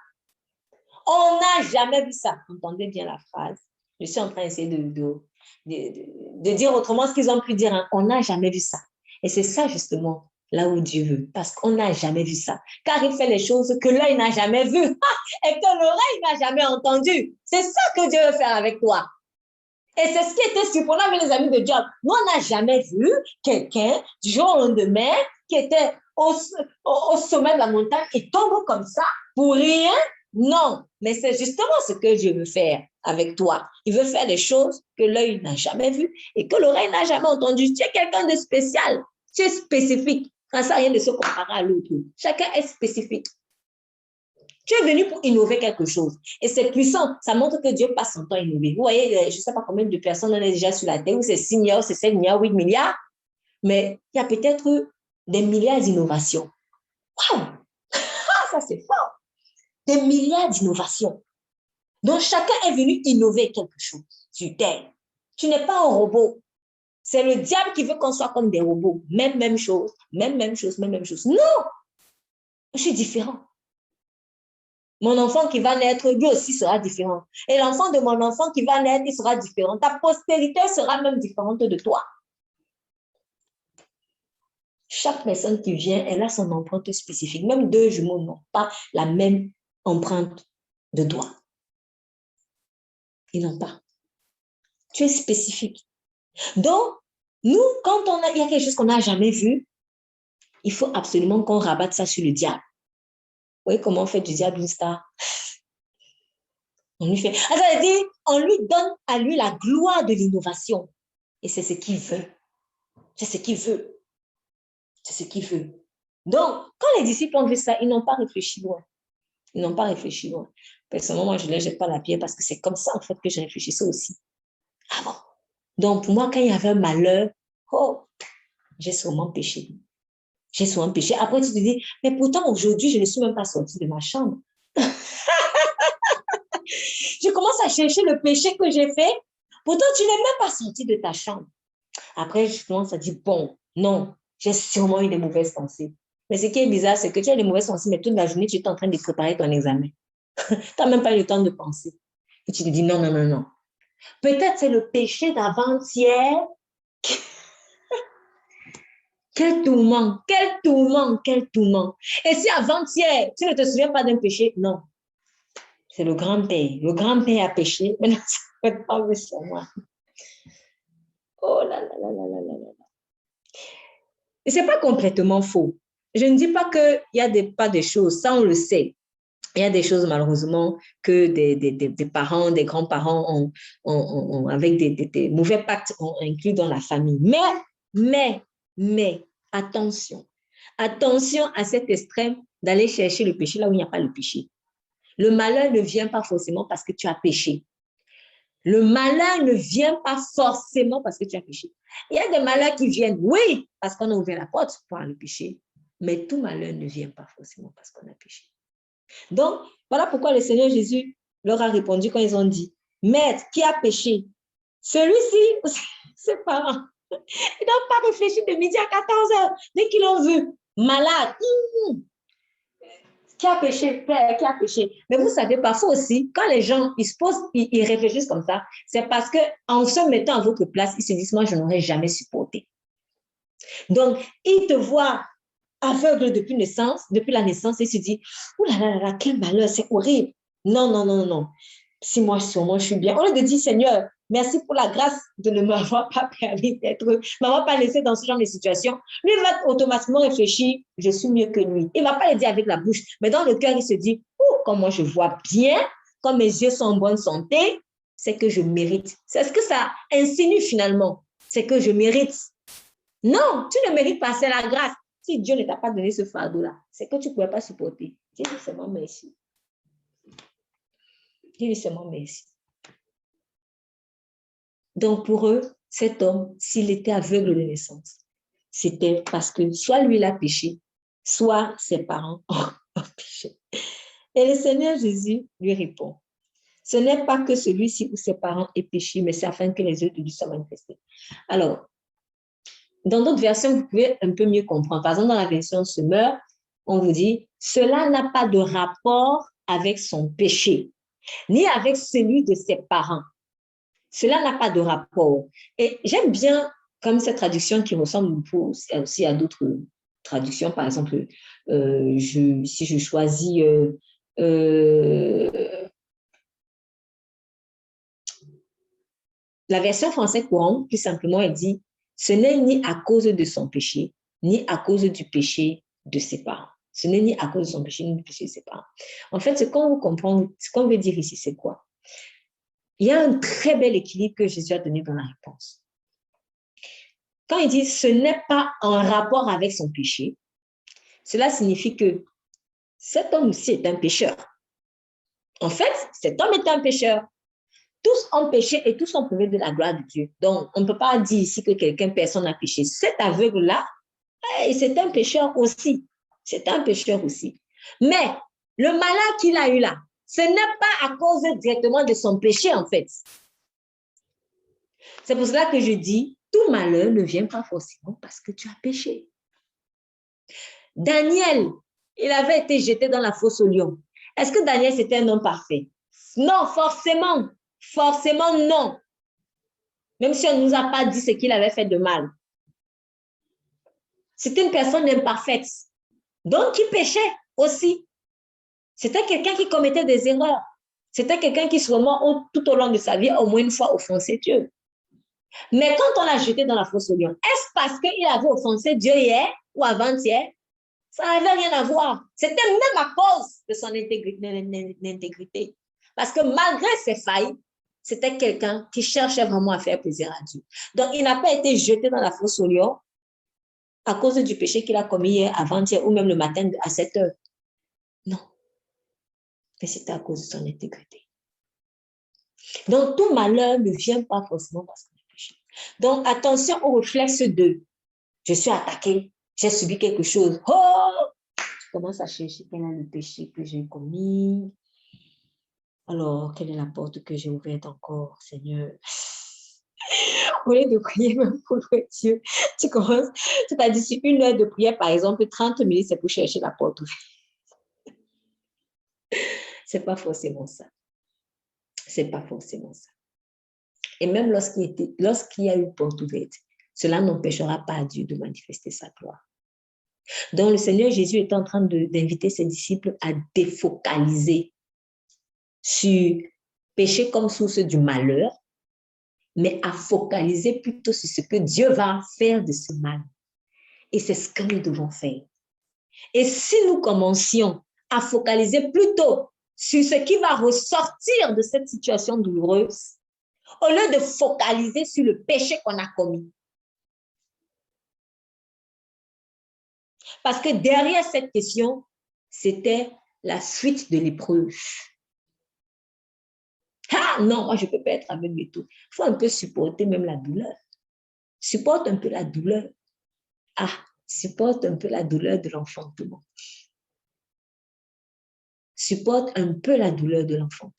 On n'a jamais vu ça. Entendez bien la phrase. Je suis en train d'essayer de dire autrement ce qu'ils ont pu dire. Hein. On n'a jamais vu ça. Et c'est ça, justement, là où Dieu veut. Parce qu'on n'a jamais vu ça. Car il fait les choses que l'œil n'a jamais vues et que l'oreille n'a jamais entendues. C'est ça que Dieu veut faire avec toi. Et c'est ce qui était surprenant avec les amis de Job. Nous, on n'a jamais vu quelqu'un du jour au lendemain qui était au sommet de la montagne et tombe comme ça pour rien. Non, mais c'est justement ce que Dieu veut faire avec toi. Il veut faire des choses que l'œil n'a jamais vues et que l'oreille n'a jamais entendues. Tu es quelqu'un de spécial, tu es spécifique. Ça ne sert à rien de se comparer à l'autre. Chacun est spécifique. Tu es venu pour innover quelque chose. Et c'est puissant. Ça montre que Dieu passe son temps à innover. Vous voyez, je ne sais pas combien de personnes on est déjà sur la terre, où c'est 6 milliards, c'est 7 milliards, 8 milliards. Mais il y a peut-être des milliards d'innovations. Waouh! Ah, ça c'est fort. Des milliards d'innovations. Donc, chacun est venu innover quelque chose sur terre. Tu n'es pas un robot. C'est le diable qui veut qu'on soit comme des robots. Même chose, même chose. Non! Je suis différent. Mon enfant qui va naître, lui aussi sera différent. Et l'enfant de mon enfant qui va naître, il sera différent. Ta postérité sera même différente de toi. Chaque personne qui vient, elle a son empreinte spécifique. Même deux jumeaux n'ont pas la même empreinte de doigt. Ils n'ont pas. Tu es spécifique. Donc, nous, quand il y a quelque chose qu'on n'a jamais vu, il faut absolument qu'on rabatte ça sur le diable. Vous voyez comment on fait du diable une star? On lui fait. C'est-à-dire, on lui donne à lui la gloire de l'innovation. Et c'est ce qu'il veut. C'est ce qu'il veut. C'est ce qu'il veut. Donc, quand les disciples ont vu ça, ils n'ont pas réfléchi loin. Ils n'ont pas réfléchi loin. Personnellement, moi, je ne les jette pas la pierre parce que c'est comme ça, en fait, que je réfléchissais aussi. Ah bon? Donc, pour moi, quand il y avait un malheur, oh, j'ai sûrement péché. J'ai sûrement péché. Après, tu te dis, mais pourtant, aujourd'hui, je ne suis même pas sortie de ma chambre. Je commence à chercher le péché que j'ai fait. Pourtant, tu n'es même pas sorti de ta chambre. Après, je commence à dire, bon, non, j'ai sûrement eu des mauvaises pensées. Mais ce qui est bizarre, c'est que tu as des mauvaises pensées, mais toute la journée, tu es en train de préparer ton examen. Tu n'as même pas eu le temps de penser. Et tu te dis, non. Peut-être c'est le péché d'avant-hier. Quel tourment. Et si avant-hier, tu ne te souviens pas d'un péché, non. C'est le grand-père. Le grand-père a péché. Maintenant, ça ne peut pas sur moi. Oh là là là là là là là. Et ce n'est pas complètement faux. Je ne dis pas qu'il y a pas des choses, ça on le sait. Il y a des choses malheureusement que des parents, des grands-parents avec des mauvais pactes ont inclus dans la famille. Mais, attention. Attention à cet extrême d'aller chercher le péché là où il n'y a pas le péché. Le malheur ne vient pas forcément parce que tu as péché. Le malheur ne vient pas forcément parce que tu as péché. Il y a des malheurs qui viennent, oui, parce qu'on a ouvert la porte pour le péché, mais tout malheur ne vient pas forcément parce qu'on a péché. Donc, voilà pourquoi le Seigneur Jésus leur a répondu quand ils ont dit, Maître, qui a péché? Celui-ci ou ses parents? Ils n'ont pas réfléchi de midi à 14 heures, dès qu'ils l'ont vu, malade. Qui a péché, Père, qui a péché? Mais vous savez, parfois aussi, quand les gens ils se posent, ils réfléchissent comme ça, c'est parce qu'en se mettant à votre place, ils se disent, moi, je n'aurais jamais supporté. Donc, ils te voient aveugle depuis la naissance, et se dit, oh là là là, quel malheur, c'est horrible. Non, non, non, non. Si moi, sûrement, je suis bien. Au lieu de dire, Seigneur, merci pour la grâce de ne m'avoir pas permis m'avoir pas laissé dans ce genre de situation. Lui, il va automatiquement réfléchir, je suis mieux que lui. Il ne va pas le dire avec la bouche, mais dans le cœur, il se dit, oh, comment je vois bien, quand mes yeux sont en bonne santé, c'est que je mérite. C'est ce que ça insinue finalement, c'est que je mérite. Non, tu ne mérites pas, c'est la grâce. Si Dieu ne t'a pas donné ce fardeau-là, c'est que tu ne pouvais pas supporter. Dis-lui seulement merci. Dis-lui seulement merci. Donc, pour eux, cet homme, s'il était aveugle de naissance, c'était parce que soit lui, il a péché, soit ses parents ont péché. Et le Seigneur Jésus lui répond, ce n'est pas que celui-ci ou ses parents aient péché, mais c'est afin que les œuvres de Dieu soient manifestées. Alors, dans d'autres versions, vous pouvez un peu mieux comprendre. Par exemple, dans la version Semeur, on vous dit, cela n'a pas de rapport avec son péché, ni avec celui de ses parents. Cela n'a pas de rapport. Et j'aime bien comme cette traduction qui ressemble aussi à d'autres traductions. Par exemple, si je choisis la version française courante, plus simplement, elle dit, ce n'est ni à cause de son péché, ni à cause du péché de ses parents. Ce n'est ni à cause de son péché, ni du péché de ses parents. En fait, ce qu'on veut dire ici, c'est quoi? Il y a un très bel équilibre que Jésus a donné dans la réponse. Quand il dit ce n'est pas en rapport avec son péché, cela signifie que cet homme aussi est un pécheur. En fait, cet homme est un pécheur. Tous ont péché et tous ont privé de la gloire de Dieu. Donc, on ne peut pas dire ici que personne n'a péché. Cet aveugle-là, c'est un pécheur aussi. C'est un pécheur aussi. Mais le malheur qu'il a eu là, ce n'est pas à cause directement de son péché, en fait. C'est pour cela que je dis, tout malheur ne vient pas forcément parce que tu as péché. Daniel, il avait été jeté dans la fosse au lion. Est-ce que Daniel, c'était un homme parfait? Non, forcément. Forcément, non. Même si on ne nous a pas dit ce qu'il avait fait de mal. C'était une personne imparfaite. Donc, qui péchait aussi. C'était quelqu'un qui commettait des erreurs. C'était quelqu'un qui, sûrement, tout au long de sa vie, au moins une fois offensé Dieu. Mais quand on l'a jeté dans la fosse au lion, est-ce parce qu'il avait offensé Dieu hier ou avant-hier? Ça n'avait rien à voir. C'était même à cause de son intégrité. Parce que malgré ses failles, c'était quelqu'un qui cherchait vraiment à faire plaisir à Dieu. Donc, il n'a pas été jeté dans la fosse au lion à cause du péché qu'il a commis hier, avant-hier, ou même le matin à 7 heures. Non. Mais c'était à cause de son intégrité. Donc, tout malheur ne vient pas forcément parce qu'on a péché. Donc, attention au réflexe de je suis attaqué, j'ai subi quelque chose. Oh! Je commence à chercher quel est le péché que j'ai commis. Alors, quelle est la porte que j'ai ouverte encore, Seigneur? Au lieu de prier même pour Dieu, tu commences, c'est-à-dire si 1 heure de prière, par exemple, 30 minutes, c'est pour chercher la porte ouverte. C'est pas forcément ça. C'est pas forcément ça. Et même lorsqu'il y a une porte ouverte, cela n'empêchera pas Dieu de manifester sa gloire. Donc, le Seigneur Jésus est en train d'inviter ses disciples à défocaliser sur péché comme source du malheur mais à focaliser plutôt sur ce que Dieu va faire de ce mal. Et c'est ce que nous devons faire. Et si nous commencions à focaliser plutôt sur ce qui va ressortir de cette situation douloureuse, au lieu de focaliser sur le péché qu'on a commis. Parce que derrière cette question, c'était la suite de l'épreuve. Ah non, moi je ne peux pas être avec mes tout. Il faut un peu supporter même la douleur. Supporte un peu la douleur. Ah, supporte un peu la douleur de l'enfantement. Supporte un peu la douleur de l'enfantement.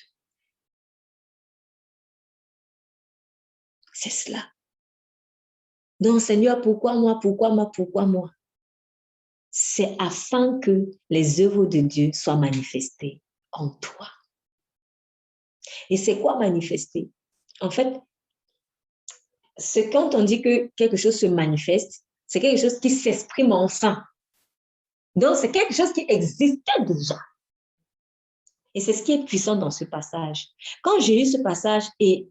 C'est cela. Donc, Seigneur, pourquoi moi, pourquoi moi, pourquoi moi? C'est afin que les œuvres de Dieu soient manifestées en toi. Et c'est quoi manifester? En fait, c'est quand on dit que quelque chose se manifeste, c'est quelque chose qui s'exprime enfin. Donc, c'est quelque chose qui existait déjà. Et c'est ce qui est puissant dans ce passage. Quand j'ai lu ce passage et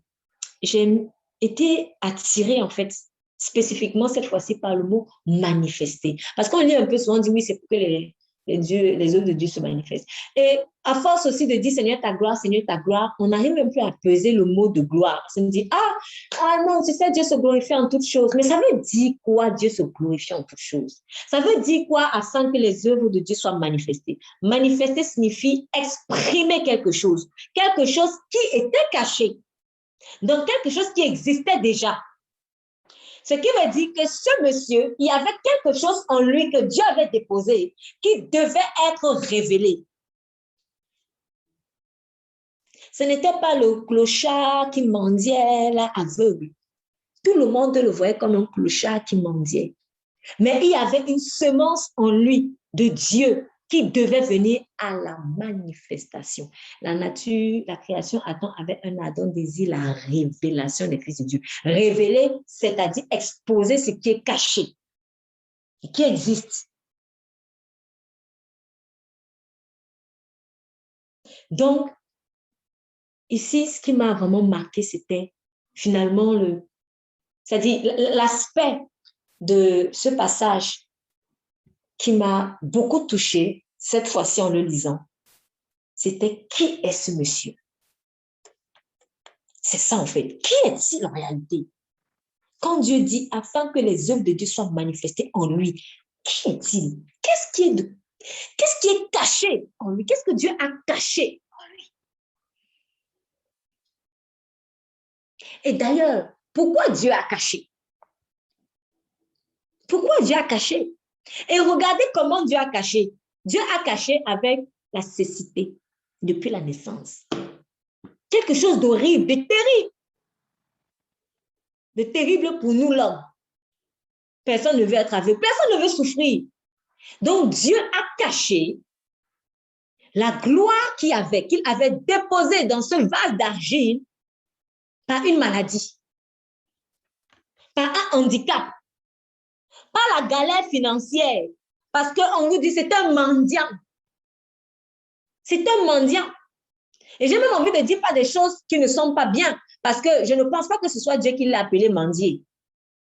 j'ai été attirée, en fait, spécifiquement cette fois-ci par le mot manifester. Parce qu'on lit un peu souvent, on dit oui, c'est pour que les œuvres de Dieu se manifestent. Et à force aussi de dire Seigneur ta gloire, on n'arrive même plus à peser le mot de gloire. On se dit, ah non, tu sais, Dieu se glorifie en toutes choses. Mais ça veut dire quoi, Dieu se glorifie en toutes choses? Ça veut dire quoi afin que les œuvres de Dieu soient manifestées? Manifester signifie exprimer quelque chose qui était caché. Donc, quelque chose qui existait déjà. Ce qui veut dire que ce monsieur, il y avait quelque chose en lui que Dieu avait déposé qui devait être révélé. Ce n'était pas le clochard qui mendiait là, aveugle. Tout le monde le voyait comme un clochard qui mendiait. Mais il y avait une semence en lui de Dieu qui devait venir à la manifestation. La nature, la création attend avec un ardent désir la révélation des Fils de Dieu. Révéler, c'est-à-dire exposer ce qui est caché, qui existe. Donc, ici, ce qui m'a vraiment marqué, c'était finalement c'est-à-dire l'aspect de ce passage qui m'a beaucoup touchée, cette fois-ci en le lisant. C'était qui est ce monsieur? C'est ça en fait. Qui est-il en réalité? Quand Dieu dit afin que les œuvres de Dieu soient manifestées en lui, qui est-il? Qu'est-ce qui est caché en lui? Qu'est-ce que Dieu a caché en lui? Et d'ailleurs, pourquoi Dieu a caché? Pourquoi Dieu a caché? Et regardez comment Dieu a caché. Dieu a caché avec la cécité depuis la naissance. Quelque chose d'horrible, de terrible. De terrible pour nous, l'homme. Personne ne veut être aveugle, personne ne veut souffrir. Donc, Dieu a caché la gloire qu'il avait déposée dans ce vase d'argile par une maladie, par un handicap, par la galère financière, parce qu'on vous dit c'est un mendiant. C'est un mendiant. Et j'ai même envie de dire pas des choses qui ne sont pas bien, parce que je ne pense pas que ce soit Dieu qui l'a appelé mendier.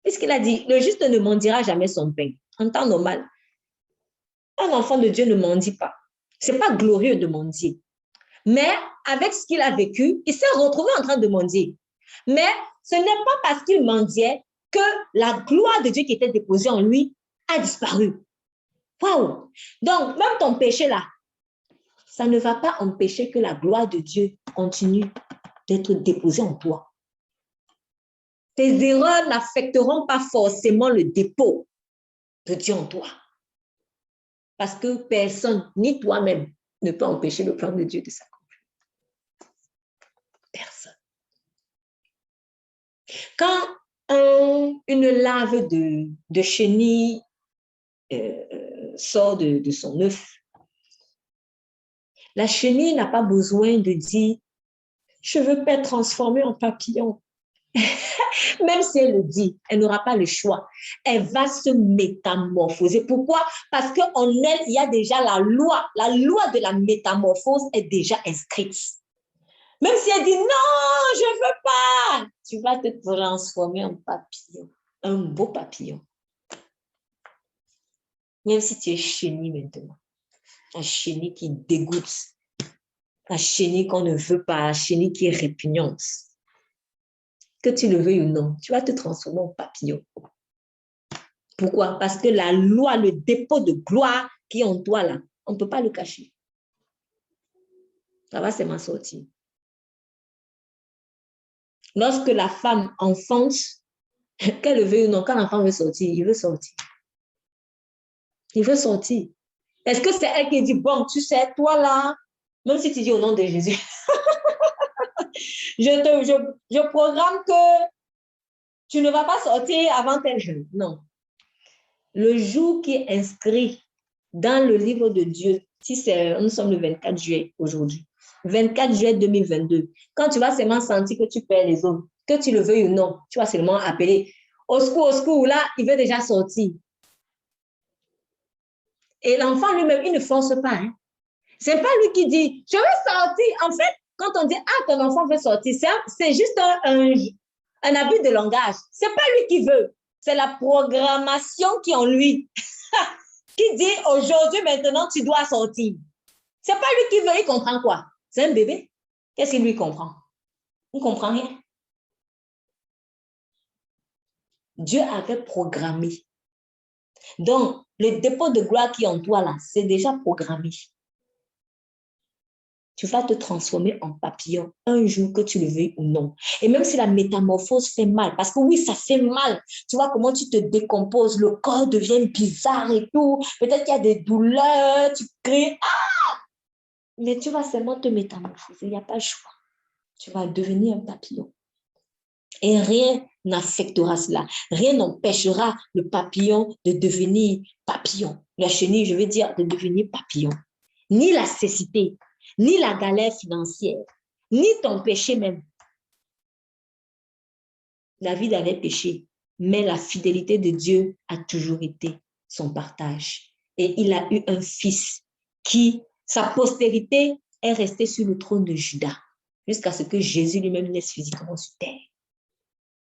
Puisqu'il a dit, le juste ne mendiera jamais son pain. En temps normal, un enfant de Dieu ne mendie pas. Ce n'est pas glorieux de mendier. Mais avec ce qu'il a vécu, il s'est retrouvé en train de mendier. Mais ce n'est pas parce qu'il mendiait que la gloire de Dieu qui était déposée en lui a disparu. Waouh! Donc, même ton péché là, ça ne va pas empêcher que la gloire de Dieu continue d'être déposée en toi. Tes erreurs n'affecteront pas forcément le dépôt de Dieu en toi. Parce que personne, ni toi-même, ne peut empêcher le plan de Dieu de s'accomplir. Personne. Quand une larve de chenille sort de son œuf, la chenille n'a pas besoin de dire « je veux pas être transformée en papillon ». Même si elle le dit, elle n'aura pas le choix. Elle va se métamorphoser. Pourquoi? Parce qu'en elle, il y a déjà la loi. La loi de la métamorphose est déjà inscrite. Même si elle dit non, je ne veux pas, tu vas te transformer en papillon, un beau papillon. Même si tu es chenille maintenant, un chenille qui dégoûte, un chenille qu'on ne veut pas, un chenille qui est répugnante. Que tu le veuilles ou non, tu vas te transformer en papillon. Pourquoi? Parce que la loi, le dépôt de gloire qui est en toi là, on ne peut pas le cacher. Ça va seulement sortir. Lorsque la femme enfante, qu'elle le veuille ou non, quand l'enfant veut sortir, il veut sortir. Il veut sortir. Est-ce que c'est elle qui dit, bon, tu sais, toi là, même si tu dis au nom de Jésus, je programme que tu ne vas pas sortir avant tel jour. Non. Le jour qui est inscrit dans le livre de Dieu, si nous sommes le 24 juillet aujourd'hui, 24 juillet 2022, quand tu vas seulement sentir que tu perds les autres, que tu le veuilles ou non, tu vas seulement appeler au secours, là, il veut déjà sortir. Et l'enfant lui-même, il ne force pas. Hein. Ce n'est pas lui qui dit, je veux sortir. En fait, quand on dit, ah, ton enfant veut sortir, c'est juste un abus de langage. Ce n'est pas lui qui veut. C'est la programmation qui est en lui. Qui dit, aujourd'hui, maintenant, tu dois sortir. Ce n'est pas lui qui veut, il comprend quoi? C'est un bébé. Qu'est-ce qu'il lui comprend? Il ne comprend rien. Dieu avait programmé. Donc, le dépôt de gloire qui est en toi, là, c'est déjà programmé. Tu vas te transformer en papillon un jour que tu le veuilles ou non. Et même si la métamorphose fait mal, parce que oui, ça fait mal. Tu vois comment tu te décomposes, le corps devient bizarre et tout. Peut-être qu'il y a des douleurs, tu cries. Ah! Mais tu vas seulement te métamorphoser, il n'y a pas le choix. Tu vas devenir un papillon. Et rien n'affectera cela. Rien n'empêchera le papillon de devenir papillon. La chenille, je veux dire, de devenir papillon. Ni la cécité, ni la galère financière, ni ton péché même. David avait péché, mais la fidélité de Dieu a toujours été son partage. Et il a eu un fils qui, sa postérité est restée sur le trône de Juda, jusqu'à ce que Jésus lui-même naisse physiquement sur terre,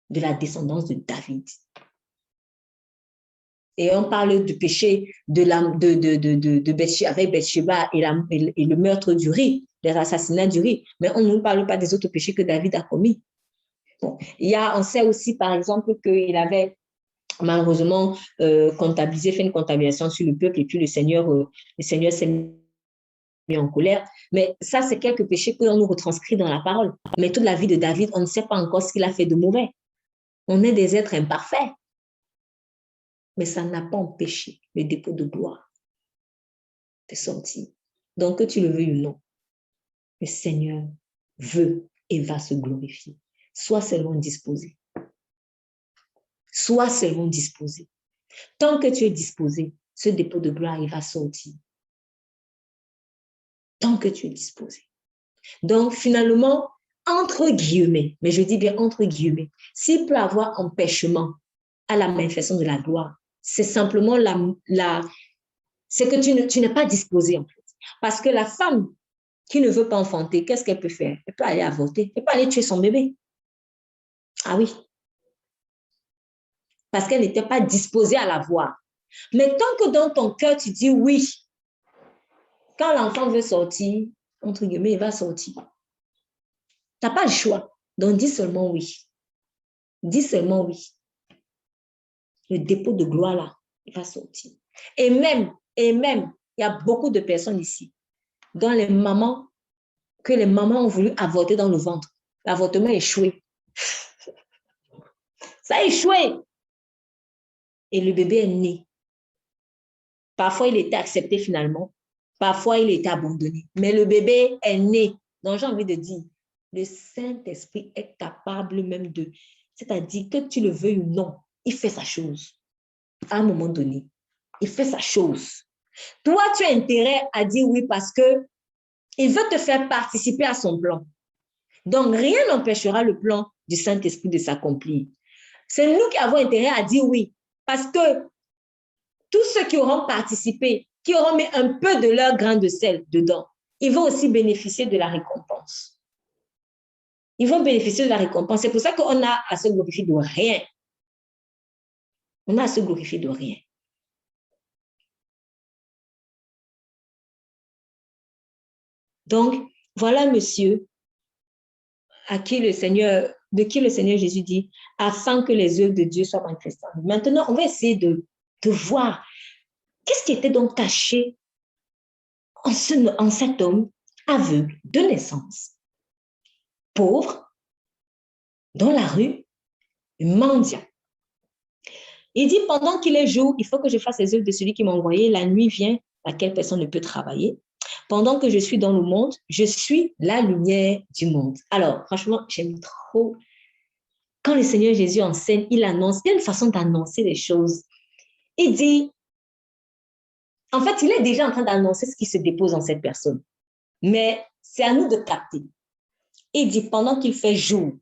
de la descendance de David. Et on parle du péché de Bathsheba, avec Bathsheba et le meurtre du riz, l'assassinat du riz. Mais on ne parle pas des autres péchés que David a commis. Bon. On sait aussi, par exemple, qu'il avait malheureusement fait une comptabilisation sur le peuple et puis le Seigneur s'est mis en colère. Mais ça, c'est quelques péchés que l'on nous retranscrit dans la parole. Mais toute la vie de David, on ne sait pas encore ce qu'il a fait de mauvais. On est des êtres imparfaits. Mais ça n'a pas empêché le dépôt de gloire de sortir. Donc, que tu le veuilles ou non, le Seigneur veut et va se glorifier. Sois seulement disposé. Sois seulement disposé. Tant que tu es disposé, ce dépôt de gloire, il va sortir. Tant que tu es disposé. Donc, finalement, entre guillemets, mais je dis bien entre guillemets, s'il peut avoir empêchement à la manifestation de la gloire, c'est simplement c'est que tu n'es pas disposé en fait. Parce que la femme qui ne veut pas enfanter, qu'est-ce qu'elle peut faire? Elle peut aller avorter, elle peut aller tuer son bébé. Ah oui. Parce qu'elle n'était pas disposée à l'avoir. Mais tant que dans ton cœur, tu dis oui, quand l'enfant veut sortir, entre guillemets, il va sortir. Tu n'as pas le choix. Donc, dis seulement oui. Dis seulement oui. Le dépôt de gloire, là, il va sortir. Et même, il y a beaucoup de personnes ici, dont les mamans ont voulu avorter dans le ventre. L'avortement a échoué. Ça a échoué. Et le bébé est né. Parfois, il était accepté finalement. Parfois, il était abandonné. Mais le bébé est né. Donc, j'ai envie de dire, le Saint-Esprit est capable même de, c'est-à-dire que tu le veuilles ou non, il fait sa chose. À un moment donné, il fait sa chose. Toi, tu as intérêt à dire oui parce que il veut te faire participer à son plan. Donc, rien n'empêchera le plan du Saint-Esprit de s'accomplir. C'est nous qui avons intérêt à dire oui parce que tous ceux qui auront participé, qui auront mis un peu de leur grain de sel dedans, ils vont aussi bénéficier de la récompense. Ils vont bénéficier de la récompense. C'est pour ça qu'on a à se glorifier de rien. On a à se glorifier de rien. Donc, voilà un monsieur de qui le Seigneur Jésus dit, afin que les œuvres de Dieu soient manifestées. Maintenant, on va essayer de voir qu'est-ce qui était donc caché en cet homme aveugle de naissance, pauvre, dans la rue, mendiant. Il dit, pendant qu'il est jour, il faut que je fasse les œuvres de celui qui m'a envoyé. La nuit vient, laquelle personne ne peut travailler. Pendant que je suis dans le monde, je suis la lumière du monde. Alors, franchement, j'aime trop. Quand le Seigneur Jésus enseigne, il annonce, il y a une façon d'annoncer les choses. Il dit, en fait, il est déjà en train d'annoncer ce qui se dépose dans cette personne. Mais c'est à nous de capter. Il dit, pendant qu'il fait jour,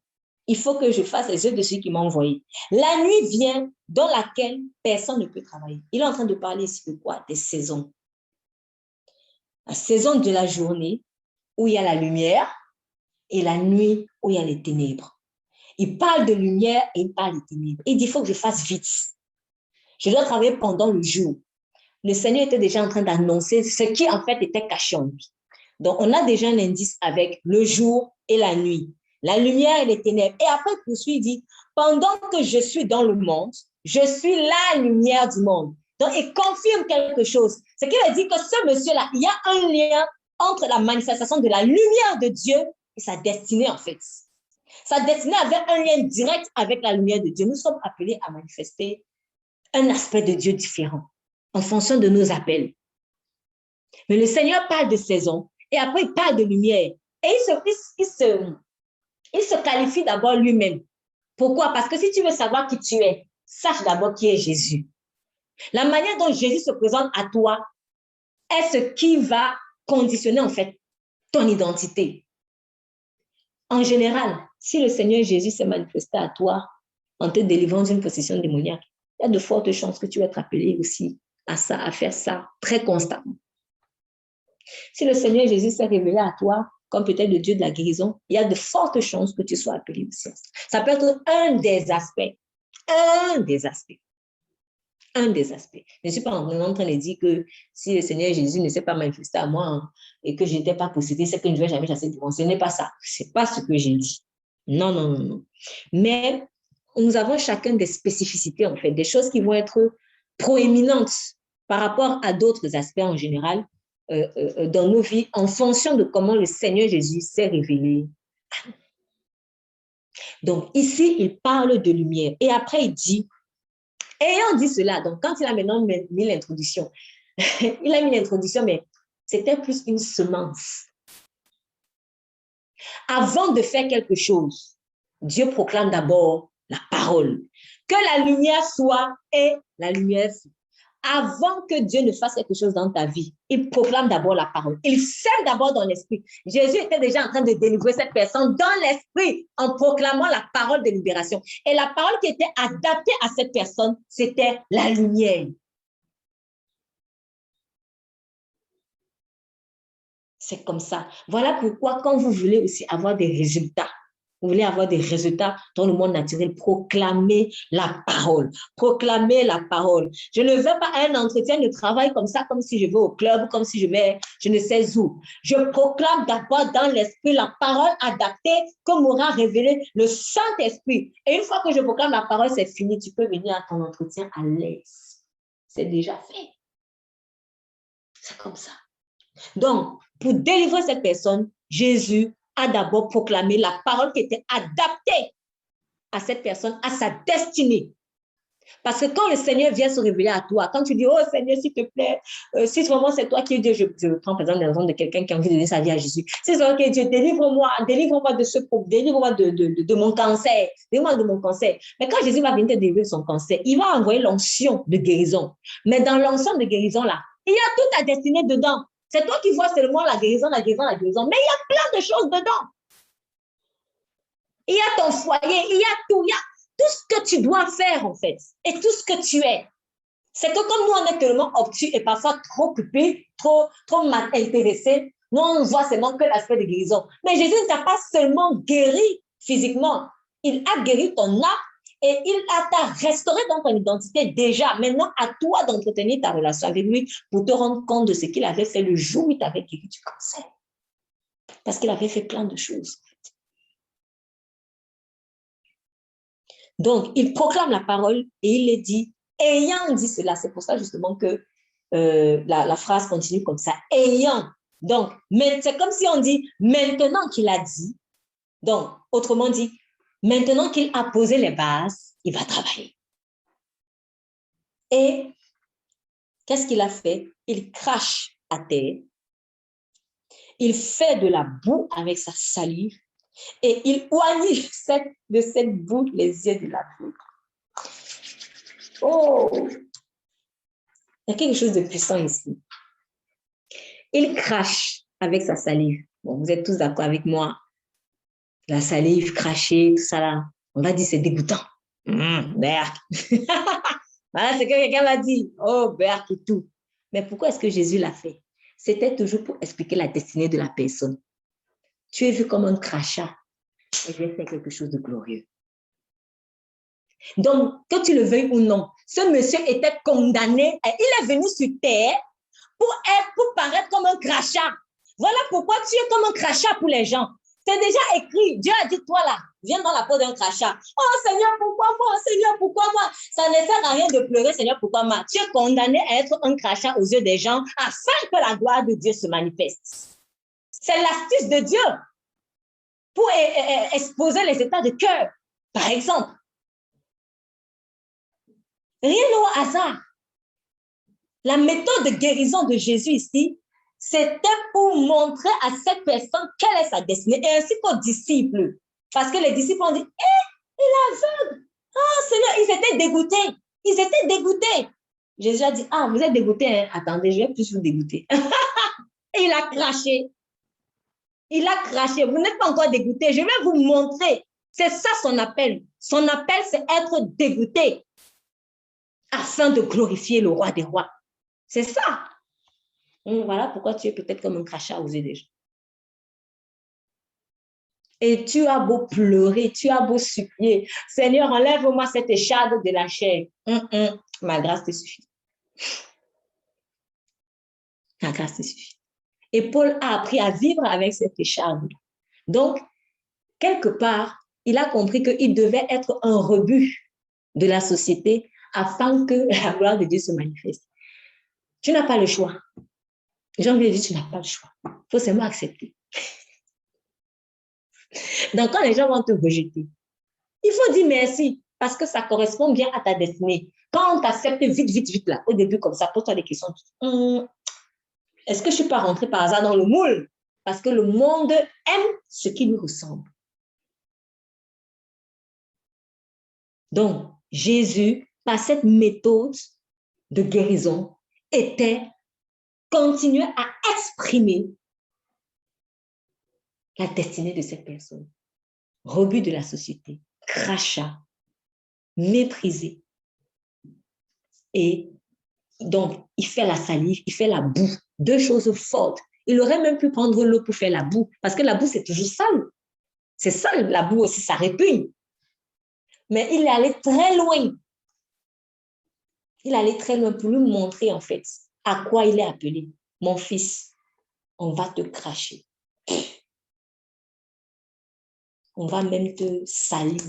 il faut que je fasse les œuvres de celui qui m'a envoyé. La nuit vient dans laquelle personne ne peut travailler. Il est en train de parler ici de quoi? Des saisons. La saison de la journée où il y a la lumière et la nuit où il y a les ténèbres. Il parle de lumière et il parle de ténèbres. Il dit, il faut que je fasse vite. Je dois travailler pendant le jour. Le Seigneur était déjà en train d'annoncer ce qui en fait était caché en lui. Donc, on a déjà un indice avec le jour et la nuit, la lumière et les ténèbres. Et après, il poursuit, il dit, pendant que je suis dans le monde, je suis la lumière du monde. Donc, il confirme quelque chose. C'est qu'il a dit que ce monsieur-là, il y a un lien entre la manifestation de la lumière de Dieu et sa destinée, en fait. Sa destinée avait un lien direct avec la lumière de Dieu. Nous sommes appelés à manifester un aspect de Dieu différent en fonction de nos appels. Mais le Seigneur parle de saison et après il parle de lumière. Et il se qualifie d'abord lui-même. Pourquoi? Parce que si tu veux savoir qui tu es, sache d'abord qui est Jésus. La manière dont Jésus se présente à toi est ce qui va conditionner en fait ton identité. En général, si le Seigneur Jésus s'est manifesté à toi en te délivrant d'une possession démoniaque, il y a de fortes chances que tu vas être appelé aussi à ça, à faire ça très constamment. Si le Seigneur Jésus s'est révélé à toi comme peut-être le Dieu de la guérison, il y a de fortes chances que tu sois appelé aussi. Ça peut être un des aspects. Je ne suis pas en train de dire que si le Seigneur Jésus ne s'est pas manifesté à moi et que je n'étais pas possédée, c'est que je ne vais jamais chasser du monde. Ce n'est pas ça. Ce n'est pas ce que j'ai dit. Non. Mais nous avons chacun des spécificités, en fait, des choses qui vont être proéminentes par rapport à d'autres aspects en général dans nos vies en fonction de comment le Seigneur Jésus s'est révélé. Donc ici, il parle de lumière et après il dit, ayant dit cela, donc quand il a maintenant mis l'introduction, il a mis l'introduction, mais c'était plus une semence. Avant de faire quelque chose, Dieu proclame d'abord la parole. Que la lumière soit et la lumière soit. Avant que Dieu ne fasse quelque chose dans ta vie, il proclame d'abord la parole. Il sème d'abord dans l'esprit. Jésus était déjà en train de délivrer cette personne dans l'esprit en proclamant la parole de libération. Et la parole qui était adaptée à cette personne, c'était la lumière. C'est comme ça. Voilà pourquoi quand vous voulez aussi avoir des résultats, vous voulez avoir des résultats dans le monde naturel, proclamez la parole. Proclamez la parole. Je ne vais pas à un entretien de travail comme ça, comme si je vais au club, comme si je vais, je ne sais où. Je proclame d'abord dans l'esprit la parole adaptée que m'aura révélé le Saint-Esprit. Et une fois que je proclame la parole, c'est fini. Tu peux venir à ton entretien à l'aise. C'est déjà fait. C'est comme ça. Donc, pour délivrer cette personne, Jésus a d'abord proclamé la parole qui était adaptée à cette personne, à sa destinée. Parce que quand le Seigneur vient se révéler à toi, quand tu dis, oh Seigneur, s'il te plaît, si vraiment c'est toi qui es Dieu, je prends par exemple l'exemple de quelqu'un qui a envie de donner sa vie à Jésus. Si c'est toi qui es Dieu, délivre-moi de ce problème, délivre-moi de mon cancer, délivre-moi de mon cancer. Mais quand Jésus va venir te délivrer de son cancer, il va envoyer l'onction de guérison. Mais dans l'onction de guérison là, il y a toute ta destinée dedans. C'est toi qui vois seulement la guérison. Mais il y a plein de choses dedans. Il y a ton foyer, il y a tout ce que tu dois faire en fait, et tout ce que tu es. C'est que comme nous, on est tellement obtus et parfois trop occupés, trop mal intéressés, nous, on voit seulement que l'aspect de guérison. Mais Jésus ne t'a pas seulement guéri physiquement. Il a guéri ton âme et il t'a restauré dans ton identité déjà. Maintenant, à toi d'entretenir ta relation avec lui pour te rendre compte de ce qu'il avait fait le jour où il t'avait guéri du cancer. Parce qu'il avait fait plein de choses. Donc, il proclame la parole et il les dit, ayant dit cela. C'est pour ça justement que la phrase continue comme ça, ayant. Donc, c'est comme si on dit, maintenant qu'il a dit, donc, autrement dit, maintenant qu'il a posé les bases, il va travailler. Et qu'est-ce qu'il a fait? Il crache à terre, il fait de la boue avec sa salive et il oignit de cette boue les yeux de la boue. Oh! Il y a quelque chose de puissant ici. Il crache avec sa salive. Bon, vous êtes tous d'accord avec moi. La salive, cracher, tout ça là. On va dire c'est dégoûtant. Berk. Voilà ce que quelqu'un m'a dit. Oh, Berk et tout. Mais pourquoi est-ce que Jésus l'a fait? C'était toujours pour expliquer la destinée de la personne. Tu es vu comme un crachat et j'ai fait quelque chose de glorieux. Donc, que tu le veuilles ou non, ce monsieur était condamné et il est venu sur terre pour paraître comme un crachat. Voilà pourquoi tu es comme un crachat pour les gens. C'est déjà écrit. Dieu a dit, toi là, viens dans la peau d'un crachat. Oh Seigneur, pourquoi moi? Seigneur, pourquoi moi? Ça ne sert à rien de pleurer, Seigneur, pourquoi moi? Tu es condamné à être un crachat aux yeux des gens afin que la gloire de Dieu se manifeste. C'est l'astuce de Dieu pour exposer les états de cœur. Par exemple, rien au hasard. La méthode de guérison de Jésus ici, c'était pour montrer à cette personne quelle est sa destinée et ainsi qu'aux disciples. Parce que les disciples ont dit, il est aveugle. Ah, Seigneur, ils étaient dégoûtés. Ils étaient dégoûtés. Jésus a dit, vous êtes dégoûtés. Hein? Attendez, je vais plus vous dégoûter. Et il a craché. Il a craché. Vous n'êtes pas encore dégoûtés. Je vais vous montrer. C'est ça son appel. Son appel, c'est être dégoûté afin de glorifier le roi des rois. C'est ça. Voilà pourquoi tu es peut-être comme un crachat aux yeux des gens. Et tu as beau pleurer, tu as beau supplier. Seigneur, enlève-moi cette écharde de la chair. Ma grâce te suffit. Ma grâce te suffit. Et Paul a appris à vivre avec cette écharde. Donc, quelque part, il a compris qu'il devait être un rebut de la société afin que la gloire de Dieu se manifeste. Tu n'as pas le choix. J'ai envie de dire, tu n'as pas le choix. Il faut seulement accepter. Donc, quand les gens vont te rejeter, il faut dire merci parce que ça correspond bien à ta destinée. Quand on t'accepte vite, là, au début comme ça, pose-toi des questions. Est-ce que je ne suis pas rentrée par hasard dans le moule? Parce que le monde aime ce qui lui ressemble. Donc, Jésus, par cette méthode de guérison, continuait à exprimer la destinée de cette personne. Rebut de la société, crachat, méprisé. Et donc, il fait la salive, il fait la boue. Deux choses fortes. Il aurait même pu prendre l'eau pour faire la boue, parce que la boue, c'est toujours sale. C'est sale, la boue aussi, ça répugne. Mais il est allé très loin. Il est allé très loin pour lui montrer, en fait, à quoi il est appelé. Mon fils, on va te cracher. On va même te salir.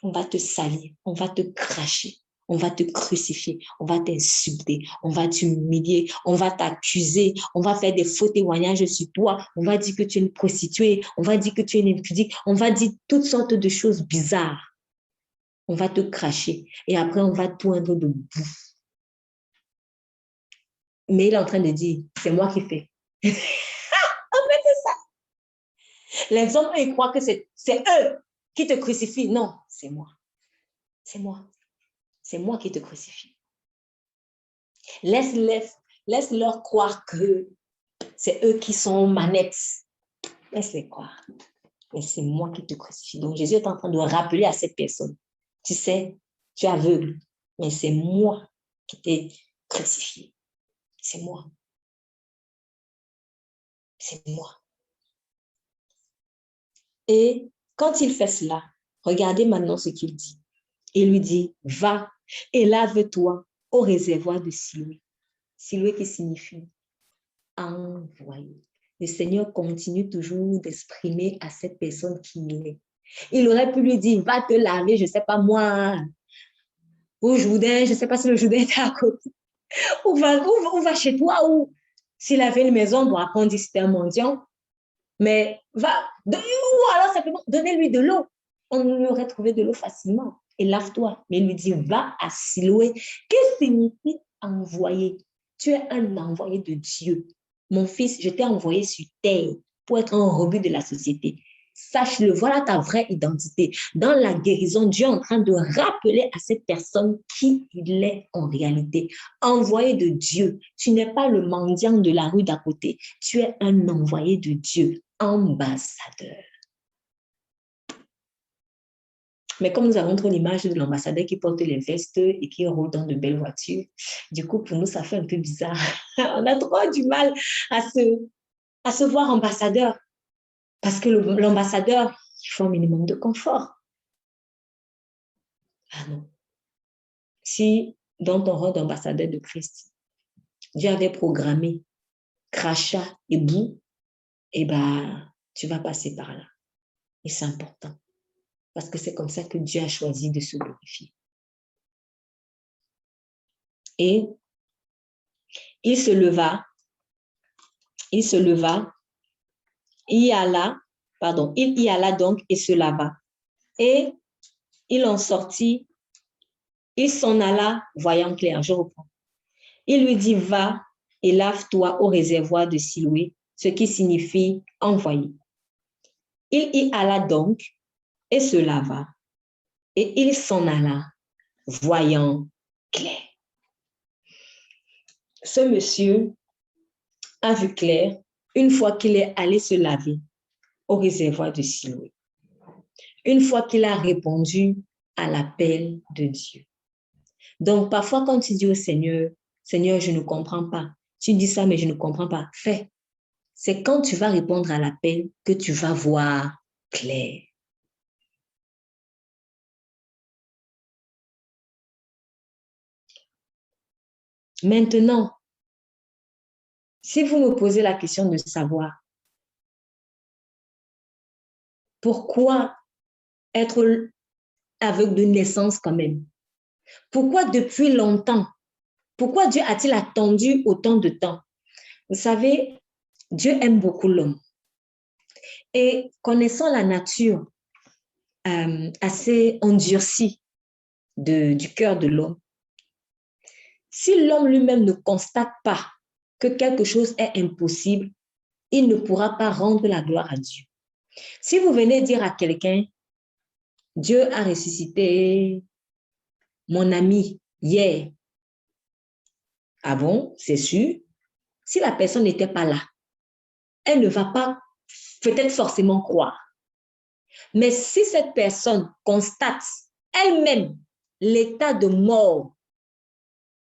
On va te salir, on va te cracher. On va te crucifier, on va t'insulter, on va t'humilier, on va t'accuser, on va faire des faux témoignages sur toi, on va dire que tu es une prostituée, on va dire que tu es une impudique, on va dire toutes sortes de choses bizarres. On va te cracher et après on va toindre de boue. Mais il est en train de dire, c'est moi qui fais. En fait, c'est ça. Les hommes, ils croient que c'est eux qui te crucifient. Non, c'est moi. C'est moi. C'est moi qui te crucifie. Laisse-leur croire que c'est eux qui sont aux manettes. Laisse-les croire. Mais c'est moi qui te crucifie. Donc Jésus est en train de rappeler à cette personne, tu sais, tu es aveugle, mais c'est moi qui t'ai crucifié. C'est moi. C'est moi. Et quand il fait cela, regardez maintenant ce qu'il dit. Il lui dit, va et lave-toi au réservoir de Siloué. Siloué qui signifie envoyé. Le Seigneur continue toujours d'exprimer à cette personne qui il est. Il aurait pu lui dire, va te laver, je ne sais pas moi, au Jourdain, je ne sais pas si le Jourdain était à côté, ou va chez toi, ou s'il avait une maison, bon, après on dit c'était un mendiant, mais va, ou alors simplement, donnez-lui de l'eau. On lui aurait trouvé de l'eau facilement. Et lave-toi. Mais il lui dit, va à Siloué. Qu'est-ce que signifie envoyer? Tu es un envoyé de Dieu. Mon fils, je t'ai envoyé sur terre pour être un rebut de la société. Sache-le, voilà ta vraie identité. Dans la guérison, Dieu est en train de rappeler à cette personne qui il est en réalité. Envoyé de Dieu. Tu n'es pas le mendiant de la rue d'à côté. Tu es un envoyé de Dieu, ambassadeur. Mais comme nous avons trop l'image de l'ambassadeur qui porte les vestes et qui roule dans de belles voitures, du coup, pour nous, ça fait un peu bizarre. On a trop du mal à se voir ambassadeur. Parce que l'ambassadeur, il faut un minimum de confort. Ah non. Si dans ton rôle d'ambassadeur de Christ, Dieu avait programmé crachat et boue, eh ben, tu vas passer par là. Et c'est important. Parce que c'est comme ça que Dieu a choisi de se glorifier. Et il se leva, il y alla donc et se lava. Et il en sortit, il s'en alla, voyant clair, je reprends. Il lui dit, va et lave-toi au réservoir de Siloué, ce qui signifie envoyer. Il y alla donc et se lava. Et il s'en alla, voyant clair. Ce monsieur a vu clair une fois qu'il est allé se laver au réservoir de Siloué. Une fois qu'il a répondu à l'appel de Dieu. Donc, parfois, quand tu dis au Seigneur, Seigneur, je ne comprends pas. Tu dis ça, mais je ne comprends pas. Fais. C'est quand tu vas répondre à l'appel que tu vas voir clair. Maintenant, si vous me posez la question de savoir pourquoi être aveugle de naissance quand même, pourquoi depuis longtemps, pourquoi Dieu a-t-il attendu autant de temps? Vous savez, Dieu aime beaucoup l'homme. Et connaissant la nature assez endurcie du cœur de l'homme, si l'homme lui-même ne constate pas que quelque chose est impossible, il ne pourra pas rendre la gloire à Dieu. Si vous venez dire à quelqu'un, Dieu a ressuscité mon ami hier, ah bon, c'est sûr, si la personne n'était pas là, elle ne va pas peut-être forcément croire. Mais si cette personne constate elle-même l'état de mort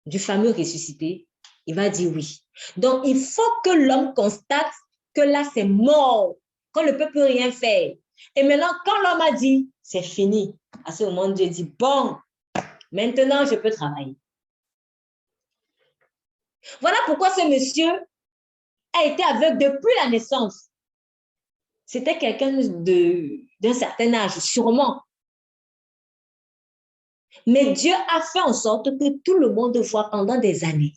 du fameux ressuscité, il va dire oui. Donc, il faut que l'homme constate que là, c'est mort, qu'on ne peut plus rien faire. Et maintenant, quand l'homme a dit, c'est fini, à ce moment, Dieu dit, bon, maintenant, je peux travailler. Voilà pourquoi ce monsieur a été aveugle depuis la naissance. C'était quelqu'un d'un certain âge, sûrement. Mais Dieu a fait en sorte que tout le monde voit pendant des années,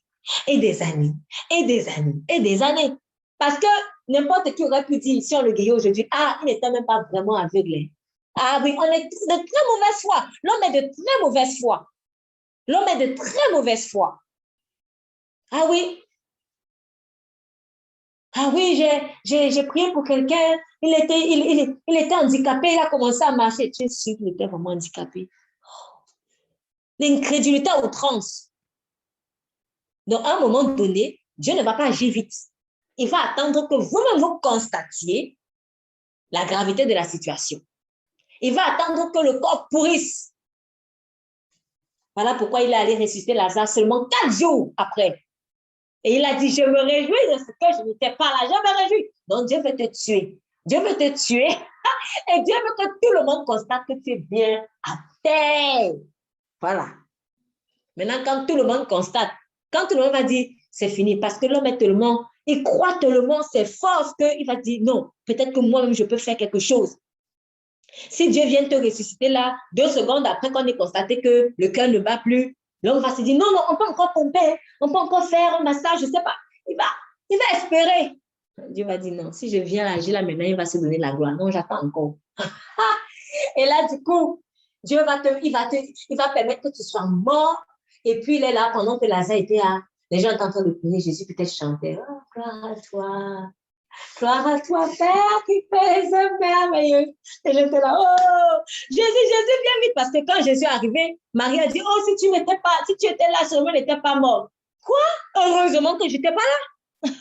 et des années, et des années, et des années. Parce que n'importe qui aurait pu dire, si on le guérit aujourd'hui, ah, il n'était même pas vraiment aveugle. Ah oui, on est de très mauvaise foi. L'homme est de très mauvaise foi. L'homme est de très mauvaise foi. Ah oui. Ah oui, j'ai prié pour quelqu'un, il était handicapé, il a commencé à marcher. Tu es sûr qu'il était vraiment handicapé? L'incrédulité à outrance. Donc, à un moment donné, Dieu ne va pas agir vite. Il va attendre que vous-même vous constatiez la gravité de la situation. Il va attendre que le corps pourrisse. Voilà pourquoi il est allé ressusciter Lazare seulement 4 jours après. Et il a dit, je me réjouis de ce que je n'étais pas là. Je me réjouis. Donc, Dieu veut te tuer. Dieu veut te tuer Et Dieu veut que tout le monde constate que tu es bien à terre. Voilà. Maintenant, quand tout le monde constate, quand tout le monde va dire, c'est fini, parce que l'homme est tellement, il croit tellement ses forces qu'il va dire, non, peut-être que moi-même, je peux faire quelque chose. Si Dieu vient te ressusciter là, 2 secondes après qu'on ait constaté que le cœur ne bat plus, l'homme va se dire, non, non, on peut encore pomper, on peut encore faire un massage, je ne sais pas. Il va espérer. Dieu va dire, non, si je viens agir là maintenant, il va se donner la gloire. Non, j'attends encore. Et là, du coup, Dieu il va permettre que tu sois mort. Et puis, il est là pendant que Lazare était là. Les gens étaient en train de prier. Jésus peut-être chantait. Oh, gloire à toi. Gloire à toi, Père, qui fais ce merveilleux. Et j'étais là, oh, Jésus, viens vite. Parce que quand Jésus est arrivé, Marie a dit, oh, si tu étais là, seulement n'était pas mort. Quoi? Heureusement que je n'étais pas là.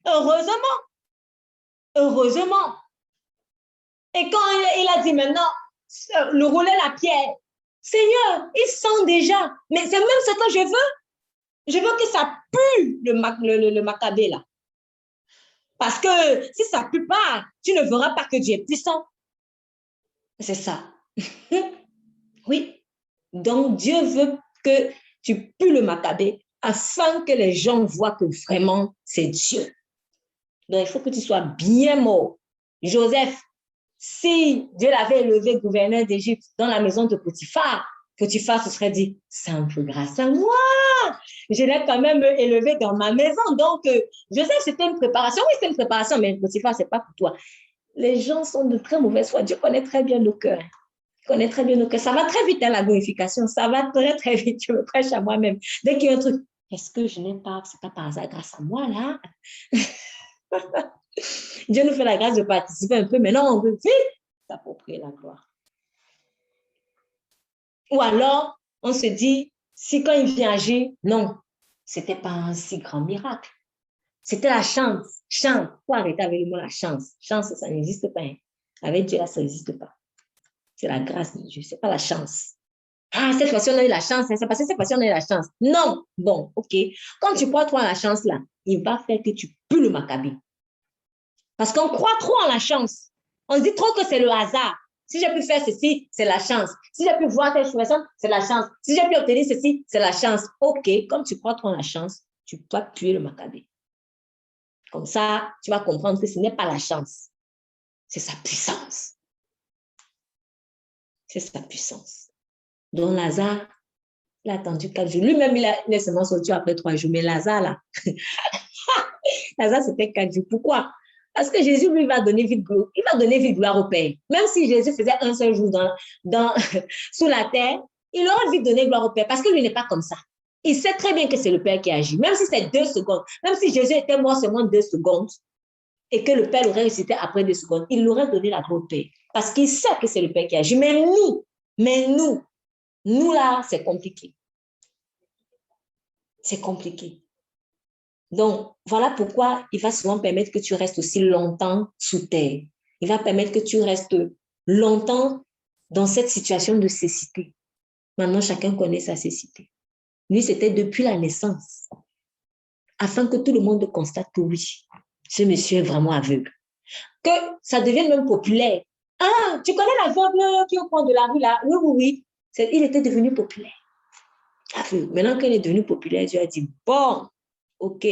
Heureusement. Heureusement. Et quand il a dit maintenant, le rouler la pierre, Seigneur, il sent déjà. Mais c'est même ce que je veux. Je veux que ça pue le macabé là. Parce que si ça ne pue pas, tu ne verras pas que Dieu est puissant. C'est ça. Oui. Donc Dieu veut que tu pues le macabé afin que les gens voient que vraiment c'est Dieu. Donc il faut que tu sois bien mort. Joseph, si Dieu l'avait élevé gouverneur d'Égypte dans la maison de Potiphar, Potiphar se serait dit, c'est un peu grâce à moi. Je l'ai quand même élevé dans ma maison. Donc, Joseph, c'était une préparation. Oui, c'était une préparation, mais Potiphar, ce n'est pas pour toi. Les gens sont de très mauvaise foi. Dieu connaît très bien nos cœurs. Il connaît très bien nos cœurs. Ça va très vite, hein, la glorification. Ça va très, très vite. Je me prêche à moi-même. Dès qu'il y a un truc, est-ce que je n'ai pas, c'est pas par hasard grâce à moi, là? Dieu nous fait la grâce de participer un peu. Maintenant, on veut vite s'approprier la gloire. Ou alors, on se dit, si quand il vient agir, non, ce n'était pas un si grand miracle. C'était la chance. Chance. Il faut arrêter avec le mot la chance. Chance, ça n'existe pas. Hein. Avec Dieu, là, ça n'existe pas. C'est la grâce de Dieu. Ce n'est pas la chance. Ah, cette fois-ci, on a eu la chance. Hein. C'est parce que cette fois-ci, on a eu la chance. Non. Bon, OK. Quand tu crois trop en la chance, là, il va faire que tu pues le macabé. Parce qu'on croit trop en la chance. On se dit trop que c'est le hasard. Si j'ai pu faire ceci, c'est la chance. Si j'ai pu voir telle situation, c'est la chance. Si j'ai pu obtenir ceci, c'est la chance. OK, comme tu crois trop en la chance, tu dois tuer le macabé. Comme ça, tu vas comprendre que ce n'est pas la chance. C'est sa puissance. C'est sa puissance. Donc, Lazare, il a attendu 4 jours. Lui-même, il est seulement sorti après 3 jours. Mais Lazare, là, Lazare, c'était 4 jours. Pourquoi? Parce que Jésus, lui, va donner vite gloire au Père. Même si Jésus faisait un seul jour sous la terre, il aura vite donné gloire au Père parce que lui n'est pas comme ça. Il sait très bien que c'est le Père qui agit. Même si c'est 2 secondes, même si Jésus était mort seulement 2 secondes et que le Père l'aurait ressuscité après 2 secondes, il l'aurait donné la gloire au Père parce qu'il sait que c'est le Père qui agit. Mais nous là, c'est compliqué. C'est compliqué. Donc, voilà pourquoi il va souvent permettre que tu restes aussi longtemps sous terre. Il va permettre que tu restes longtemps dans cette situation de cécité. Maintenant, chacun connaît sa cécité. Lui, c'était depuis la naissance, afin que tout le monde constate que oui, ce monsieur est vraiment aveugle. Que ça devienne même populaire. Ah, tu connais l'aveugle qui est au coin de la rue là? Oui, oui, oui. Il était devenu populaire. Maintenant qu'il est devenu populaire, Dieu a dit, bon, OK,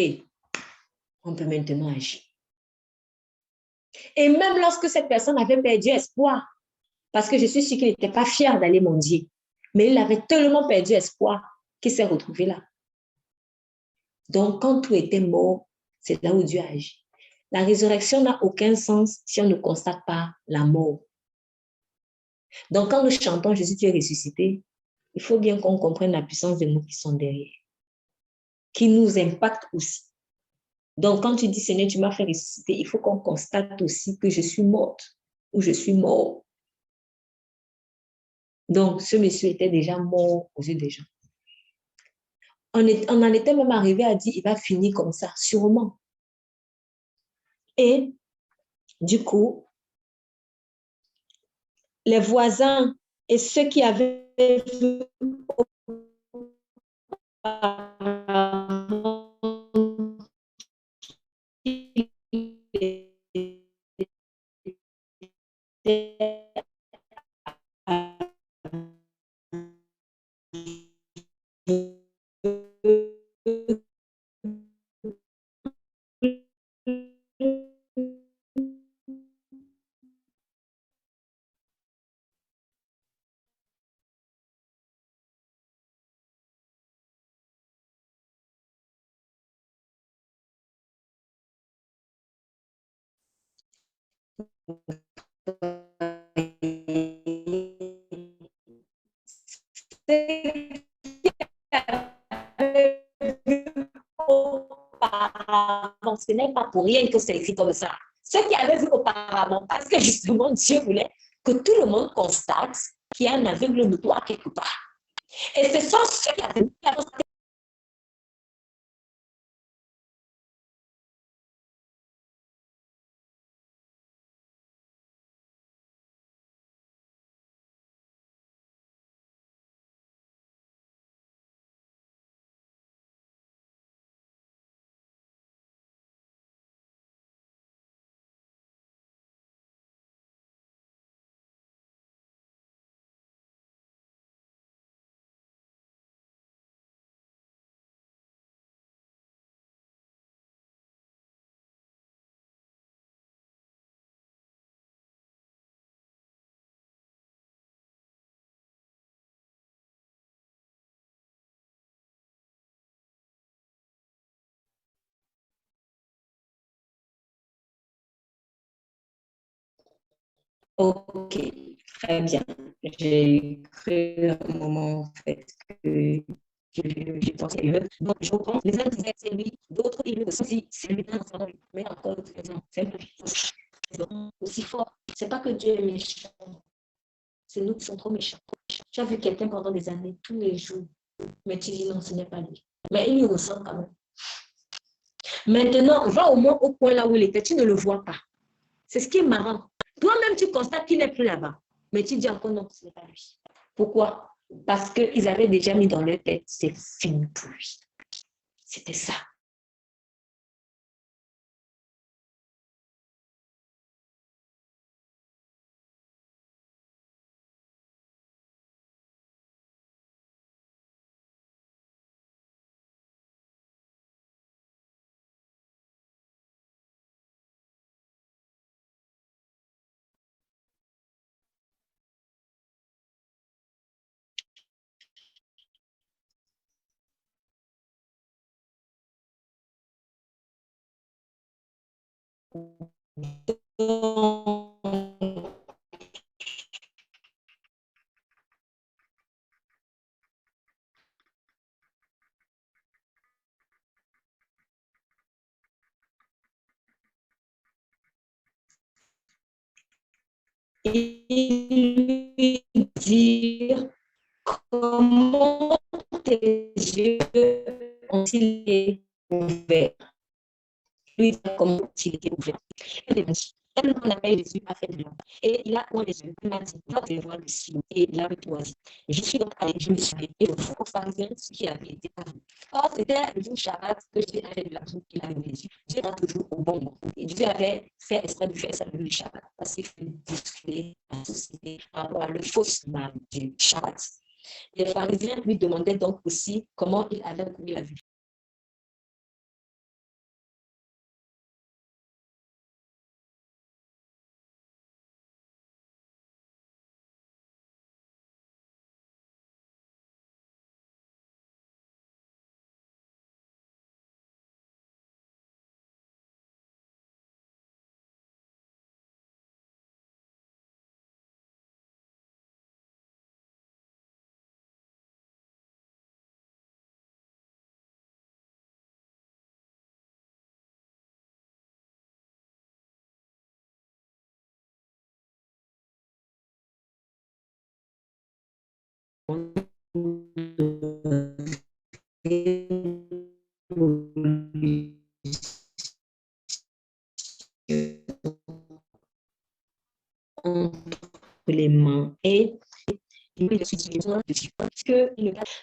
on peut maintenant agir. Et même lorsque cette personne avait perdu espoir, parce que je suis sûre qu'il n'était pas fier d'aller mendier, mais il avait tellement perdu espoir qu'il s'est retrouvé là. Donc, quand tout était mort, c'est là où Dieu agit. La résurrection n'a aucun sens si on ne constate pas la mort. Donc, quand nous chantons Jésus, tu es ressuscité, il faut bien qu'on comprenne la puissance des mots qui sont derrière, qui nous impactent aussi. Donc, quand tu dis Seigneur, tu m'as fait ressusciter, il faut qu'on constate aussi que je suis morte ou je suis mort. Donc, ce monsieur était déjà mort aux yeux des gens. On en était même arrivé à dire, il va finir comme ça, sûrement. Et du coup, les voisins et ceux qui avaient vu Auparavant, ce n'est pas pour rien que c'est écrit comme ça. Ceux qui avaient vu auparavant, parce que justement Dieu voulait que tout le monde constate qu'il y a un aveugle notoire quelque part. Et ce sont ceux qui avaient vu Ok, très bien. J'ai cru à un moment en fait que j'ai pensé à eux. Donc, je comprends. Les uns disaient c'est lui, d'autres ils le sentent, c'est lui, mais encore non, c'est lui. Aussi fort. C'est pas que Dieu est méchant, c'est nous qui sommes trop méchants. Tu as vu quelqu'un pendant des années, tous les jours, mais tu dis non, ce n'est pas lui. Mais il le ressent quand même. Maintenant, va au moins au point là où il était, tu ne le vois pas. C'est ce qui est marrant. Toi-même, tu constates qu'il n'est plus là-bas. Mais tu dis encore non, ce n'est pas lui. Pourquoi? Parce qu'ils avaient déjà mis dans leur tête, c'est fini pour lui. C'était ça. Et lui dire comment tes yeux ont-ils été ouverts? Lui dire comment il était ouvert. Elle on appelle Jésus a fait de l'homme. Et il a ouvert les yeux. Il m'a dit, va te voir le ciel. Et il a retourné. Je suis donc allé, je me suis allé. Et le faux pharisien, ce qui avait été parlé. Or, c'était le jour Shabbat que Dieu avait fait de l'argent qu'il avait Jésus. Dieu va toujours au bon moment. Et Dieu avait fait exprès de faire ça le Shabbat. Parce qu'il fallait discuter la société par rapport à le faux mal du Shabbat. Les pharisiens lui demandaient donc aussi comment il avait couru la vie. Entre les mains et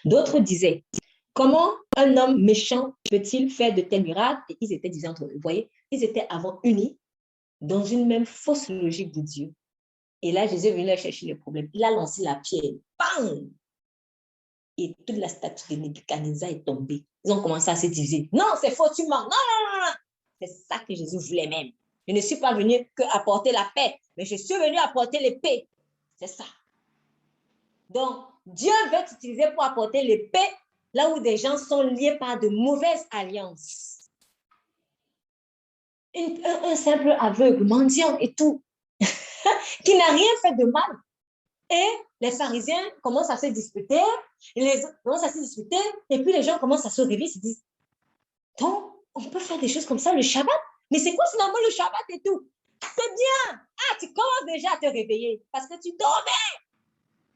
d'autres disaient, comment un homme méchant peut-il faire de tels miracles? Et ils étaient, disant, vous voyez, ils étaient avant unis dans une même fausse logique de Dieu. Et là, Jésus est venu leur chercher le problème. Il a lancé la pierre. Bam! Et toute la statue de Nebuchadnezzar est tombée. Ils ont commencé à se diviser. Non, c'est faux, tu mens. Non, non, non, non. C'est ça que Jésus voulait même. Je ne suis pas venu que apporter la paix, mais je suis venu apporter l'épée. C'est ça. Donc, Dieu veut t'utiliser pour apporter l'épée là où des gens sont liés par de mauvaises alliances. Un simple aveugle, mendiant et tout. qui n'a rien fait de mal. Et les pharisiens commencent à se disputer, et puis les gens commencent à se réveiller, se disent, donc, on peut faire des choses comme ça le Shabbat? Mais c'est quoi finalement le Shabbat et tout? C'est bien! Ah, tu commences déjà à te réveiller parce que tu dormais.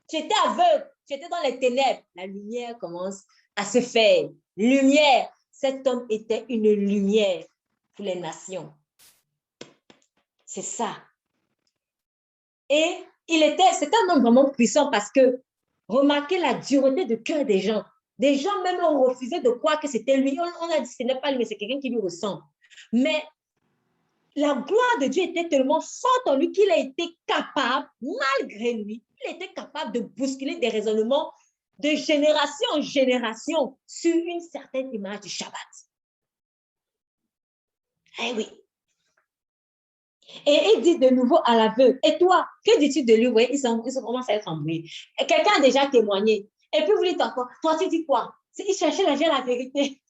Tu étais aveugle, tu étais dans les ténèbres. La lumière commence à se faire. Lumière. Cet homme était une lumière pour les nations. C'est ça. Et c'était un homme vraiment puissant parce que remarquez la dureté de cœur des gens. Des gens même ont refusé de croire que c'était lui. On a dit ce n'est pas lui, mais c'est quelqu'un qui lui ressemble. Mais la gloire de Dieu était tellement forte en lui qu'il a été capable, malgré lui, il était capable de bousculer des raisonnements de génération en génération sur une certaine image du Shabbat. Eh oui. Et il dit de nouveau à l'aveugle, et toi, que dis-tu de lui? Oui, ils commencent à être embrouillés. Et quelqu'un a déjà témoigné. Et puis vous dites encore, toi tu dis quoi? Il cherchait la vérité.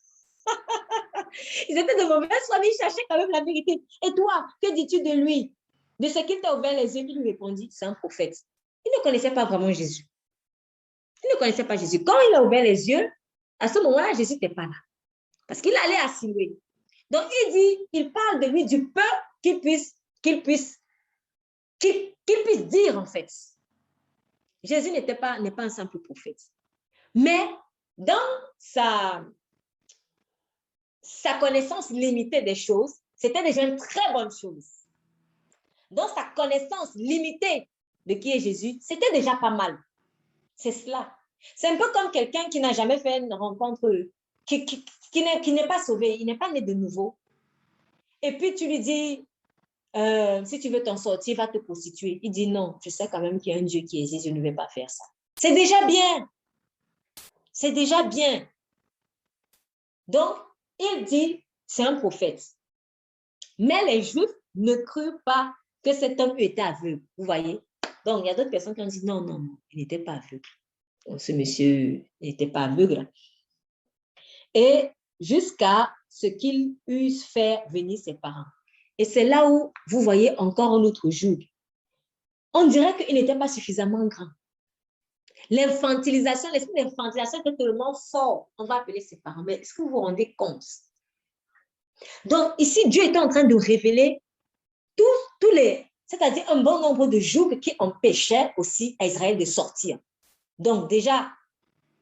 Ils étaient de mauvaise foi, mais ils cherchaient quand même la vérité. Et toi, que dis-tu de lui? De ce qu'il t'a ouvert les yeux, il lui répondit, c'est un prophète. Il ne connaissait pas vraiment Jésus. Il ne connaissait pas Jésus. Quand il a ouvert les yeux, à ce moment-là, Jésus n'était pas là. Parce qu'il allait à Siloué. Donc, il parle de lui, du peu qu'il puisse dire, en fait. Jésus n'est pas un simple prophète. Mais dans sa connaissance limitée des choses, c'était déjà une très bonne chose. Dans sa connaissance limitée de qui est Jésus, c'était déjà pas mal. C'est cela. C'est un peu comme quelqu'un qui n'a jamais fait une rencontre, qui n'est pas sauvé, il n'est pas né de nouveau. Et puis tu lui dis, si tu veux t'en sortir, va te prostituer. Il dit non, je sais quand même qu'il y a un Dieu qui existe, je ne vais pas faire ça. C'est déjà bien. C'est déjà bien. Donc, il dit, c'est un prophète. Mais les Juifs ne crurent pas que cet homme était aveugle. Vous voyez? Donc, il y a d'autres personnes qui ont dit non, non, non, il n'était pas aveugle. Donc, ce monsieur n'était pas aveugle. Et jusqu'à ce qu'il eusse fait venir ses parents. Et c'est là où vous voyez encore un autre jour. On dirait qu'il n'était pas suffisamment grand. L'infantilisation, l'esprit d'infantilisation était tellement fort. On va appeler ses parents. Mais est-ce que vous vous rendez compte? Donc, ici, Dieu était en train de révéler tous les, c'est-à-dire un bon nombre de jours qui empêchaient aussi à Israël de sortir. Donc, déjà,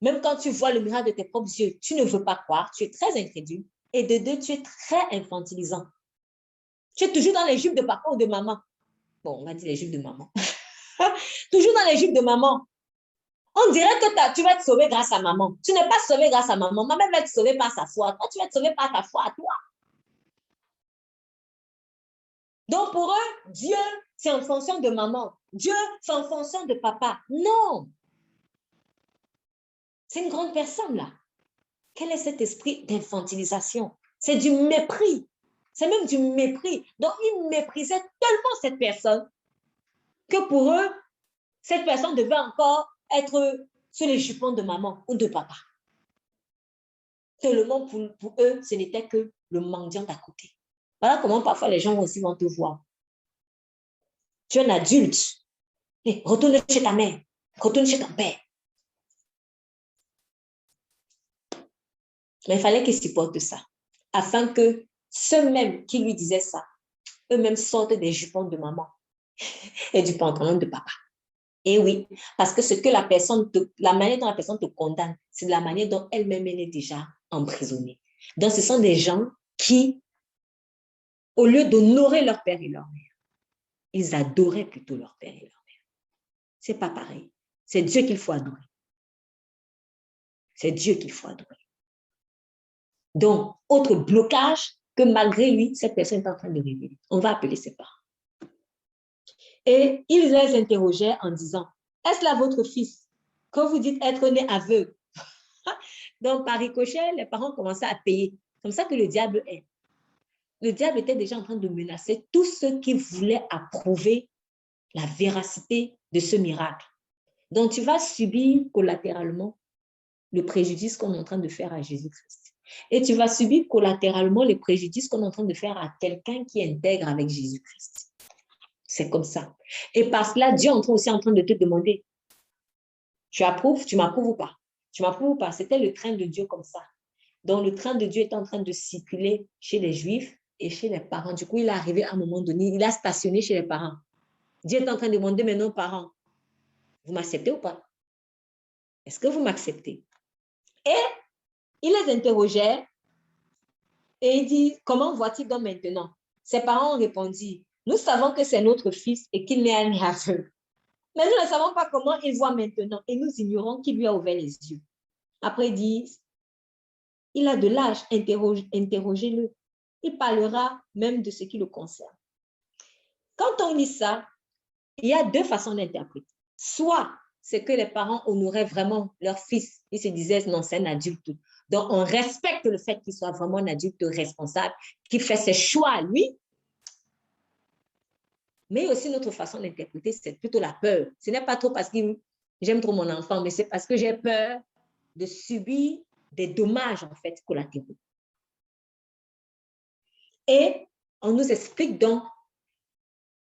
même quand tu vois le miracle de tes propres yeux, tu ne veux pas croire, tu es très incrédule. Et de deux, tu es très infantilisant. Tu es toujours dans les jupes de papa ou de maman. Bon, on va dire les jupes de maman. Toujours dans les jupes de maman. On dirait que tu vas être sauvé grâce à maman. Tu n'es pas sauvé grâce à maman. Maman va être sauvée par sa foi. Toi, tu vas être sauvé par ta foi à toi. Donc, pour eux, Dieu, c'est en fonction de maman. Dieu, c'est en fonction de papa. Non. C'est une grande personne, là. Quel est cet esprit d'infantilisation? C'est du mépris. C'est même du mépris. Donc, ils méprisaient tellement cette personne que pour eux, cette personne devait encore être sur les jupons de maman ou de papa. Tellement pour eux, ce n'était que le mendiant d'à côté. Voilà comment parfois les gens aussi vont te voir. Tu es un adulte. Hey, retourne chez ta mère. Retourne chez ton père. Mais il fallait qu'ils supportent ça. Afin que ceux-mêmes qui lui disaient ça, eux-mêmes sortent des jupons de maman et du pantalon de papa. Et oui, parce que la manière dont la personne te condamne, c'est de la manière dont elle-même elle est déjà emprisonnée. Donc, ce sont des gens qui, au lieu d'honorer leur père et leur mère, ils adoraient plutôt leur père et leur mère. C'est pas pareil. C'est Dieu qu'il faut adorer. C'est Dieu qu'il faut adorer. Donc, autre blocage que malgré lui, cette personne est en train de révéler. On va appeler ses parents. Et il les interrogeait en disant, est-ce là votre fils que vous dites être né aveugle? Donc, par ricochet, les parents commençaient à payer. Comme ça que le diable est. Le diable était déjà en train de menacer tous ceux qui voulaient approuver la véracité de ce miracle. Donc, tu vas subir collatéralement le préjudice qu'on est en train de faire à Jésus-Christ. Et tu vas subir collatéralement les préjudices qu'on est en train de faire à quelqu'un qui intègre avec Jésus-Christ. C'est comme ça. Et par cela, Dieu est aussi en train de te demander, tu approuves, tu m'approuves ou pas? Tu m'approuves ou pas? C'était le train de Dieu comme ça. Donc, le train de Dieu est en train de circuler chez les Juifs et chez les parents. Du coup, il est arrivé à un moment donné, il a stationné chez les parents. Dieu est en train de demander maintenant aux parents, vous m'acceptez ou pas? Est-ce que vous m'acceptez? Et il les interrogeait et il dit, comment voit-il donc maintenant? Ses parents ont répondu, nous savons que c'est notre fils et qu'il n'est né aveugle. Mais nous ne savons pas comment il voit maintenant et nous ignorons qui lui a ouvert les yeux. Après, il dit, il a de l'âge, interrogez-le. Il parlera même de ce qui le concerne. Quand on lit ça, il y a deux façons d'interpréter. Soit c'est que les parents honoraient vraiment leur fils. Ils se disaient, non, c'est un adulte. Donc, on respecte le fait qu'il soit vraiment un adulte responsable, qui fait ses choix à lui. Mais aussi, notre façon d'interpréter, c'est plutôt la peur. Ce n'est pas trop parce que j'aime trop mon enfant, mais c'est parce que j'ai peur de subir des dommages, en fait, collatéraux. Et on nous explique donc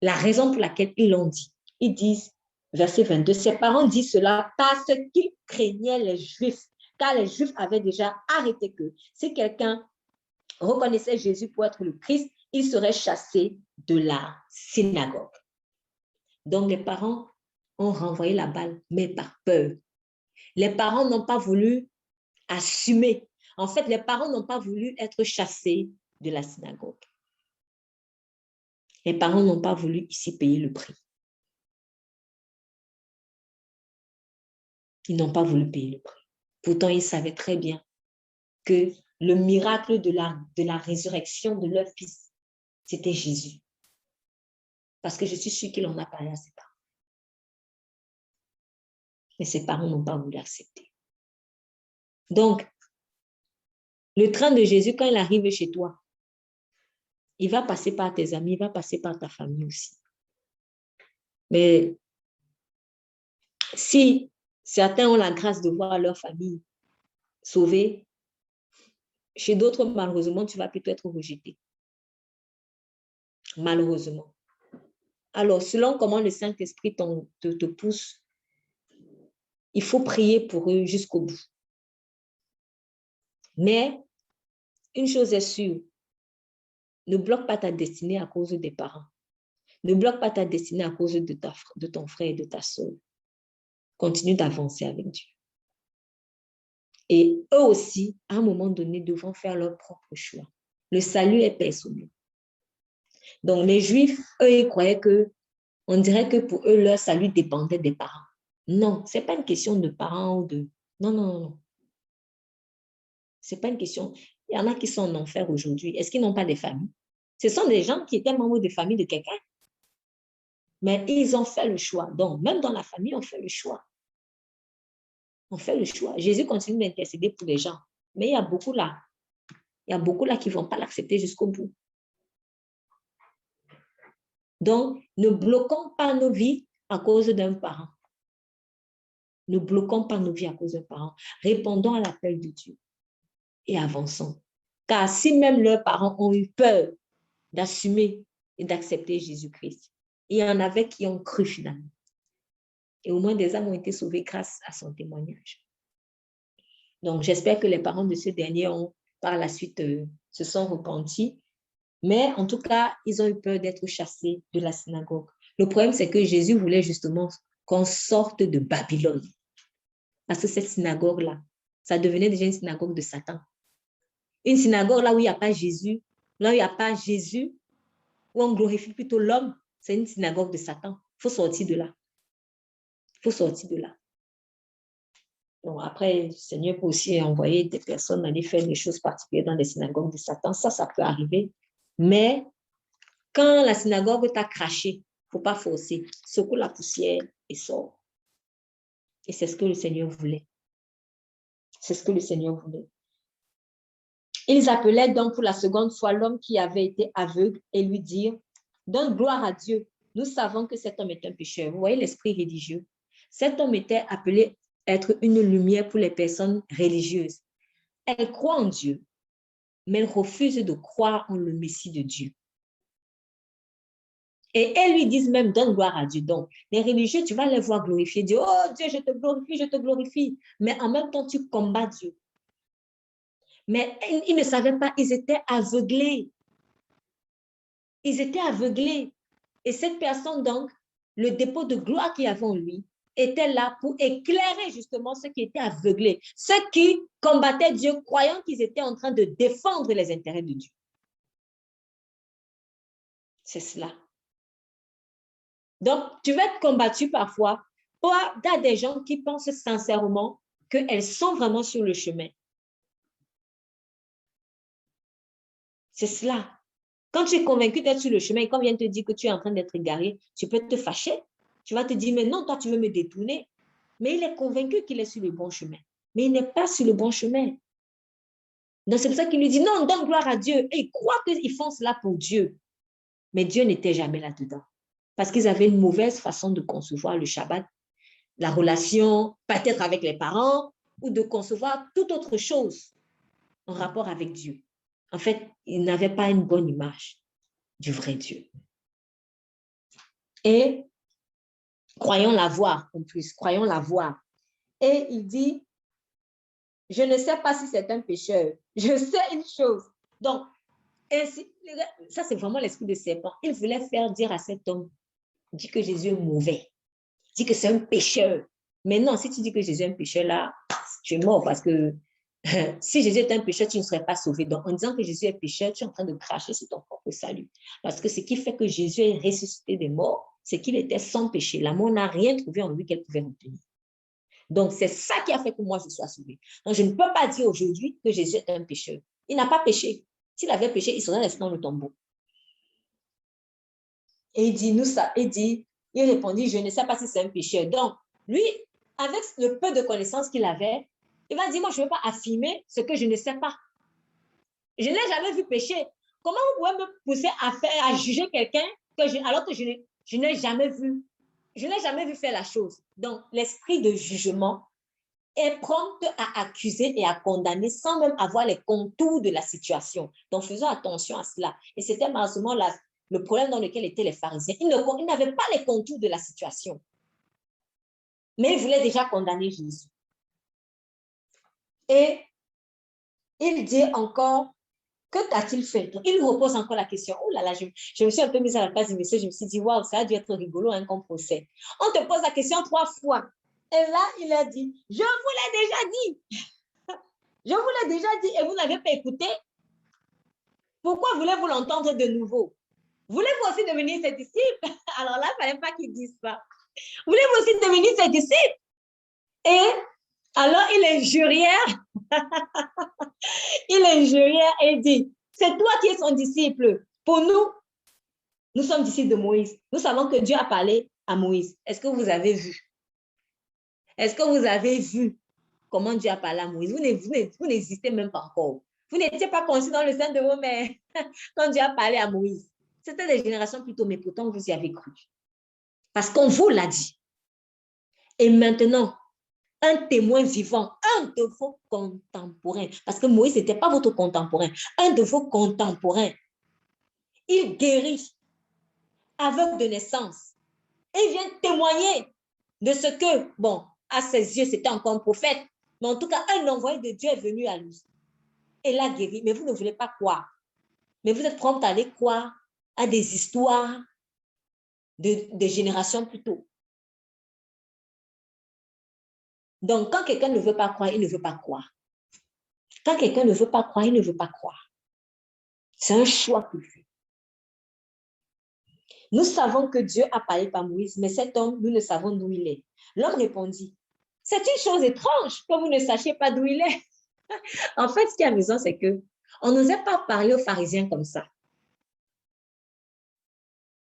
la raison pour laquelle ils l'ont dit. Ils disent, verset 22, ses parents disent cela parce qu'ils craignaient les Juifs, car les Juifs avaient déjà arrêté que si quelqu'un reconnaissait Jésus pour être le Christ, il serait chassé de la synagogue. Donc les parents ont renvoyé la balle, mais par peur. Les parents n'ont pas voulu assumer. En fait, les parents n'ont pas voulu être chassés de la synagogue. Les parents n'ont pas voulu ici payer le prix. Ils n'ont pas voulu payer le prix. Pourtant, ils savaient très bien que le miracle de la résurrection de leur fils, c'était Jésus. Parce que je suis sûre qu'il en a parlé à ses parents. Mais ses parents n'ont pas voulu accepter. Donc, le train de Jésus, quand il arrive chez toi, il va passer par tes amis, il va passer par ta famille aussi. Mais si certains ont la grâce de voir leur famille sauvée, chez d'autres, malheureusement, tu vas plutôt être rejeté. Malheureusement. Alors, selon comment le Saint-Esprit te pousse, il faut prier pour eux jusqu'au bout. Mais, une chose est sûre, ne bloque pas ta destinée à cause des parents. Ne bloque pas ta destinée à cause de ton frère et de ta soeur. Continue d'avancer avec Dieu. Et eux aussi, à un moment donné, devront faire leur propre choix. Le salut est personnel. Donc, les Juifs, eux, ils croyaient que, on dirait que pour eux, leur salut dépendait des parents. Non, ce n'est pas une question de parents ou de... Non, non, non. Ce n'est pas une question. Il y en a qui sont en enfer aujourd'hui. Est-ce qu'ils n'ont pas de famille? Ce sont des gens qui étaient membres de famille de quelqu'un. Mais ils ont fait le choix. Donc, même dans la famille, on fait le choix. On fait le choix. Jésus continue d'intercéder pour les gens. Mais il y a beaucoup là. Il y a beaucoup là qui ne vont pas l'accepter jusqu'au bout. Donc, ne bloquons pas nos vies à cause d'un parent. Ne bloquons pas nos vies à cause d'un parent. Répondons à l'appel de Dieu et avançons. Car si même leurs parents ont eu peur d'assumer et d'accepter Jésus-Christ, il y en avait qui ont cru finalement. Et au moins des âmes ont été sauvées grâce à son témoignage. Donc, j'espère que les parents de ce dernier ont, par la suite, se sont repentis. Mais en tout cas, ils ont eu peur d'être chassés de la synagogue. Le problème, c'est que Jésus voulait justement qu'on sorte de Babylone. Parce que cette synagogue-là, ça devenait déjà une synagogue de Satan. Une synagogue là où il n'y a pas Jésus, là où il n'y a pas Jésus, où on glorifie plutôt l'homme, c'est une synagogue de Satan. Il faut sortir de là. Il faut sortir de là. Donc après, le Seigneur peut aussi envoyer des personnes aller faire des choses particulières dans les synagogues de Satan. Ça peut arriver. Mais quand la synagogue t'a craché, il ne faut pas forcer. Secoue la poussière et sors. Et c'est ce que le Seigneur voulait. C'est ce que le Seigneur voulait. Ils appelaient donc pour la seconde fois l'homme qui avait été aveugle et lui dirent, donne gloire à Dieu. Nous savons que cet homme est un pécheur. Vous voyez l'esprit religieux. Cet homme était appelé être une lumière pour les personnes religieuses. Elles croient en Dieu, mais elles refusent de croire en le Messie de Dieu. Et elles lui disent même, donne gloire à Dieu. Donc, les religieux, tu vas les voir glorifier Dieu. Oh Dieu, je te glorifie, je te glorifie. Mais en même temps, tu combats Dieu. Mais ils ne savaient pas, ils étaient aveuglés. Ils étaient aveuglés. Et cette personne, donc, le dépôt de gloire qu'il y avait en lui, était là pour éclairer justement ceux qui étaient aveuglés, ceux qui combattaient Dieu, croyant qu'ils étaient en train de défendre les intérêts de Dieu. C'est cela. Donc, tu vas être combattu parfois par des gens qui pensent sincèrement qu'elles sont vraiment sur le chemin. C'est cela. Quand tu es convaincu d'être sur le chemin et qu'on vient te dire que tu es en train d'être égaré, tu peux te fâcher. Tu vas te dire, mais non, toi, tu veux me détourner. Mais il est convaincu qu'il est sur le bon chemin. Mais il n'est pas sur le bon chemin. Donc, c'est pour ça qu'il lui dit, non, donne gloire à Dieu. Et il croit qu'ils font cela pour Dieu. Mais Dieu n'était jamais là-dedans. Parce qu'ils avaient une mauvaise façon de concevoir le Shabbat, la relation, peut-être avec les parents, ou de concevoir toute autre chose en rapport avec Dieu. En fait, ils n'avaient pas une bonne image du vrai Dieu. Et croyons la voir, en plus, croyons la voir. Et il dit, je ne sais pas si c'est un pécheur. Je sais une chose. Donc, ça, c'est vraiment l'esprit de serpent. Il voulait faire dire à cet homme, dit que Jésus est mauvais, dit que c'est un pécheur. Mais non, si tu dis que Jésus est un pécheur, là, tu es mort parce que si Jésus est un pécheur, tu ne serais pas sauvé. Donc, en disant que Jésus est pécheur, tu es en train de cracher sur ton propre salut. Parce que ce qui fait que Jésus est ressuscité des morts, c'est qu'il était sans péché. La mort n'a rien trouvé en lui qu'elle pouvait retenir. Donc, c'est ça qui a fait que moi, je sois sauvé. Donc, je ne peux pas dire aujourd'hui que Jésus est un pécheur. Il n'a pas péché. S'il avait péché, il serait resté dans le tombeau. Et il dit, il répondit, je ne sais pas si c'est un pécheur. Donc, lui, avec le peu de connaissances qu'il avait, il va dire, moi, je ne veux pas affirmer ce que je ne sais pas. Je n'ai jamais vu pécher. Comment vous pouvez me pousser à juger quelqu'un alors que je n'ai jamais vu? Je n'ai jamais vu faire la chose. Donc, l'esprit de jugement est prompte à accuser et à condamner sans même avoir les contours de la situation. Donc, faisons attention à cela. Et c'était malheureusement le problème dans lequel étaient les pharisiens. Ils n'avaient pas les contours de la situation. Mais ils voulaient déjà condamner Jésus. Et il dit encore, que t'a-t-il fait? Il lui repose encore la question. Oh là là, je me suis un peu mise à la place du monsieur. Je me suis dit, waouh, ça a dû être rigolo hein, comme procès. On te pose la question 3 fois. Et là, il a dit, je vous l'ai déjà dit. Je vous l'ai déjà dit et vous n'avez pas écouté. Pourquoi voulez-vous l'entendre de nouveau? Voulez-vous aussi devenir ses disciples? Alors là, il ne fallait pas qu'il dise ça. Voulez-vous aussi devenir ses disciples? Et alors, il est jurière. Il est jurière et dit, c'est toi qui es son disciple. Pour nous, nous sommes disciples de Moïse. Nous savons que Dieu a parlé à Moïse. Est-ce que vous avez vu? Est-ce que vous avez vu comment Dieu a parlé à Moïse? Vous n'existez même pas encore. Vous n'étiez pas conçus dans le sein de vos mères quand Dieu a parlé à Moïse. C'était des générations plutôt, mais pourtant vous y avez cru. Parce qu'on vous l'a dit. Et maintenant, un témoin vivant, un de vos contemporains, parce que Moïse n'était pas votre contemporain, un de vos contemporains, il guérit aveugle de naissance. Et il vient témoigner de ce que, bon, à ses yeux, c'était encore un prophète, mais en tout cas, un envoyé de Dieu est venu à lui. Et l'a guéri, mais vous ne voulez pas croire. Mais vous êtes prompt à aller croire à des histoires de générations plus tôt. Donc, quand quelqu'un ne veut pas croire, il ne veut pas croire. Quand quelqu'un ne veut pas croire, il ne veut pas croire. C'est un choix qu'il fait. Nous savons que Dieu a parlé par Moïse, mais cet homme, nous ne savons d'où il est. L'homme répondit, c'est une chose étrange que vous ne sachiez pas d'où il est. En fait, ce qui est amusant, c'est qu'on n'osait pas parler aux pharisiens comme ça.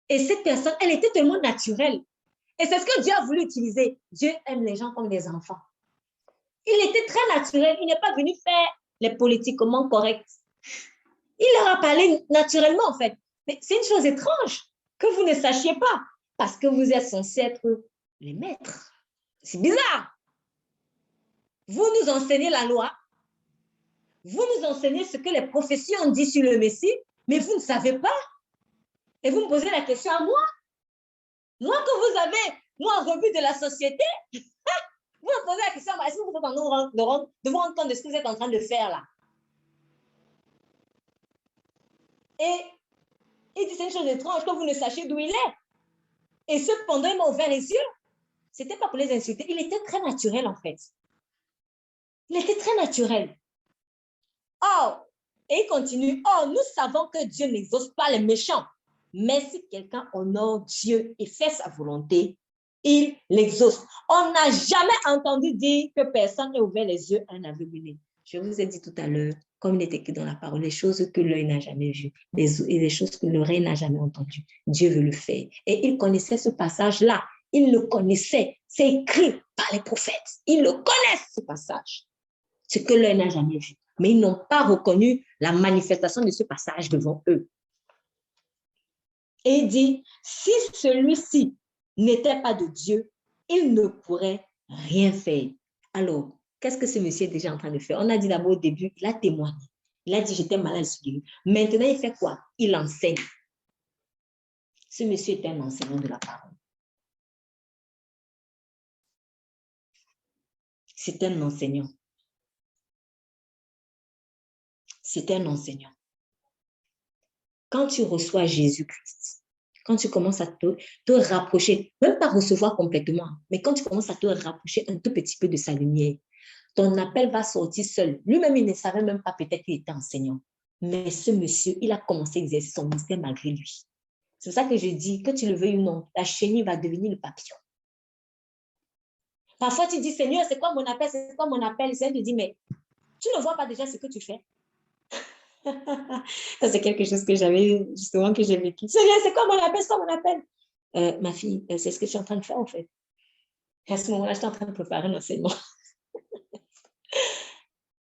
Et cette personne, elle était tellement naturelle. Et c'est ce que Dieu a voulu utiliser. Dieu aime les gens comme des enfants. Il était très naturel. Il n'est pas venu faire les politiquement corrects. Il leur a parlé naturellement, en fait. Mais c'est une chose étrange que vous ne sachiez pas parce que vous êtes censés être les maîtres. C'est bizarre. Vous nous enseignez la loi. Vous nous enseignez ce que les prophéties ont dit sur le Messie, mais vous ne savez pas. Et vous me posez la question à moi. Moi que vous avez, moi, revue de la société, vous me posez la question, est-ce que vous êtes en train de vous rendre compte de ce que vous êtes en train de faire là? Et il dit, c'est une chose étrange que vous ne sachiez d'où il est. Et cependant, il m'a ouvert les yeux. Ce n'était pas pour les insulter. Il était très naturel, en fait. Il était très naturel. Oh, et il continue. Oh, nous savons que Dieu n'exauce pas les méchants. Mais si quelqu'un honore Dieu et fait sa volonté, il l'exauce. On n'a jamais entendu dire que personne n'ait ouvert les yeux à un aveugle. Je vous ai dit tout à l'heure, comme il est écrit dans la parole, les choses que l'œil n'a jamais vues et les choses que l'oreille n'a jamais entendues. Dieu veut le faire. Et il connaissait ce passage-là. Il le connaissait. C'est écrit par les prophètes. Ils le connaissent, ce passage. Ce que l'œil n'a jamais vu. Mais ils n'ont pas reconnu la manifestation de ce passage devant eux. Et il dit, si celui-ci n'était pas de Dieu, il ne pourrait rien faire. Alors, qu'est-ce que ce monsieur est déjà en train de faire? On a dit d'abord au début, il a témoigné. Il a dit, j'étais malade. Maintenant, il fait quoi? Il enseigne. Ce monsieur est un enseignant de la parole. C'est un enseignant. C'est un enseignant. Quand tu reçois Jésus-Christ, quand tu commences à te rapprocher, même pas recevoir complètement, mais quand tu commences à te rapprocher un tout petit peu de sa lumière, ton appel va sortir seul. Lui-même, il ne savait même pas peut-être qu'il était enseignant. Mais ce monsieur, il a commencé à exercer son ministère malgré lui. C'est pour ça que je dis, que tu le veuilles ou non, la chenille va devenir le papillon. Parfois, tu dis, Seigneur, c'est quoi mon appel? C'est quoi mon appel? Le Seigneur te dit, mais tu ne vois pas déjà ce que tu fais? Ça, c'est quelque chose que j'avais, justement, que j'ai vécu. Seigneur, c'est quoi mon appel? C'est quoi mon appel? Ma fille, c'est ce que je suis en train de faire, en fait. Et à ce moment-là, je suis en train de préparer l'enseignement.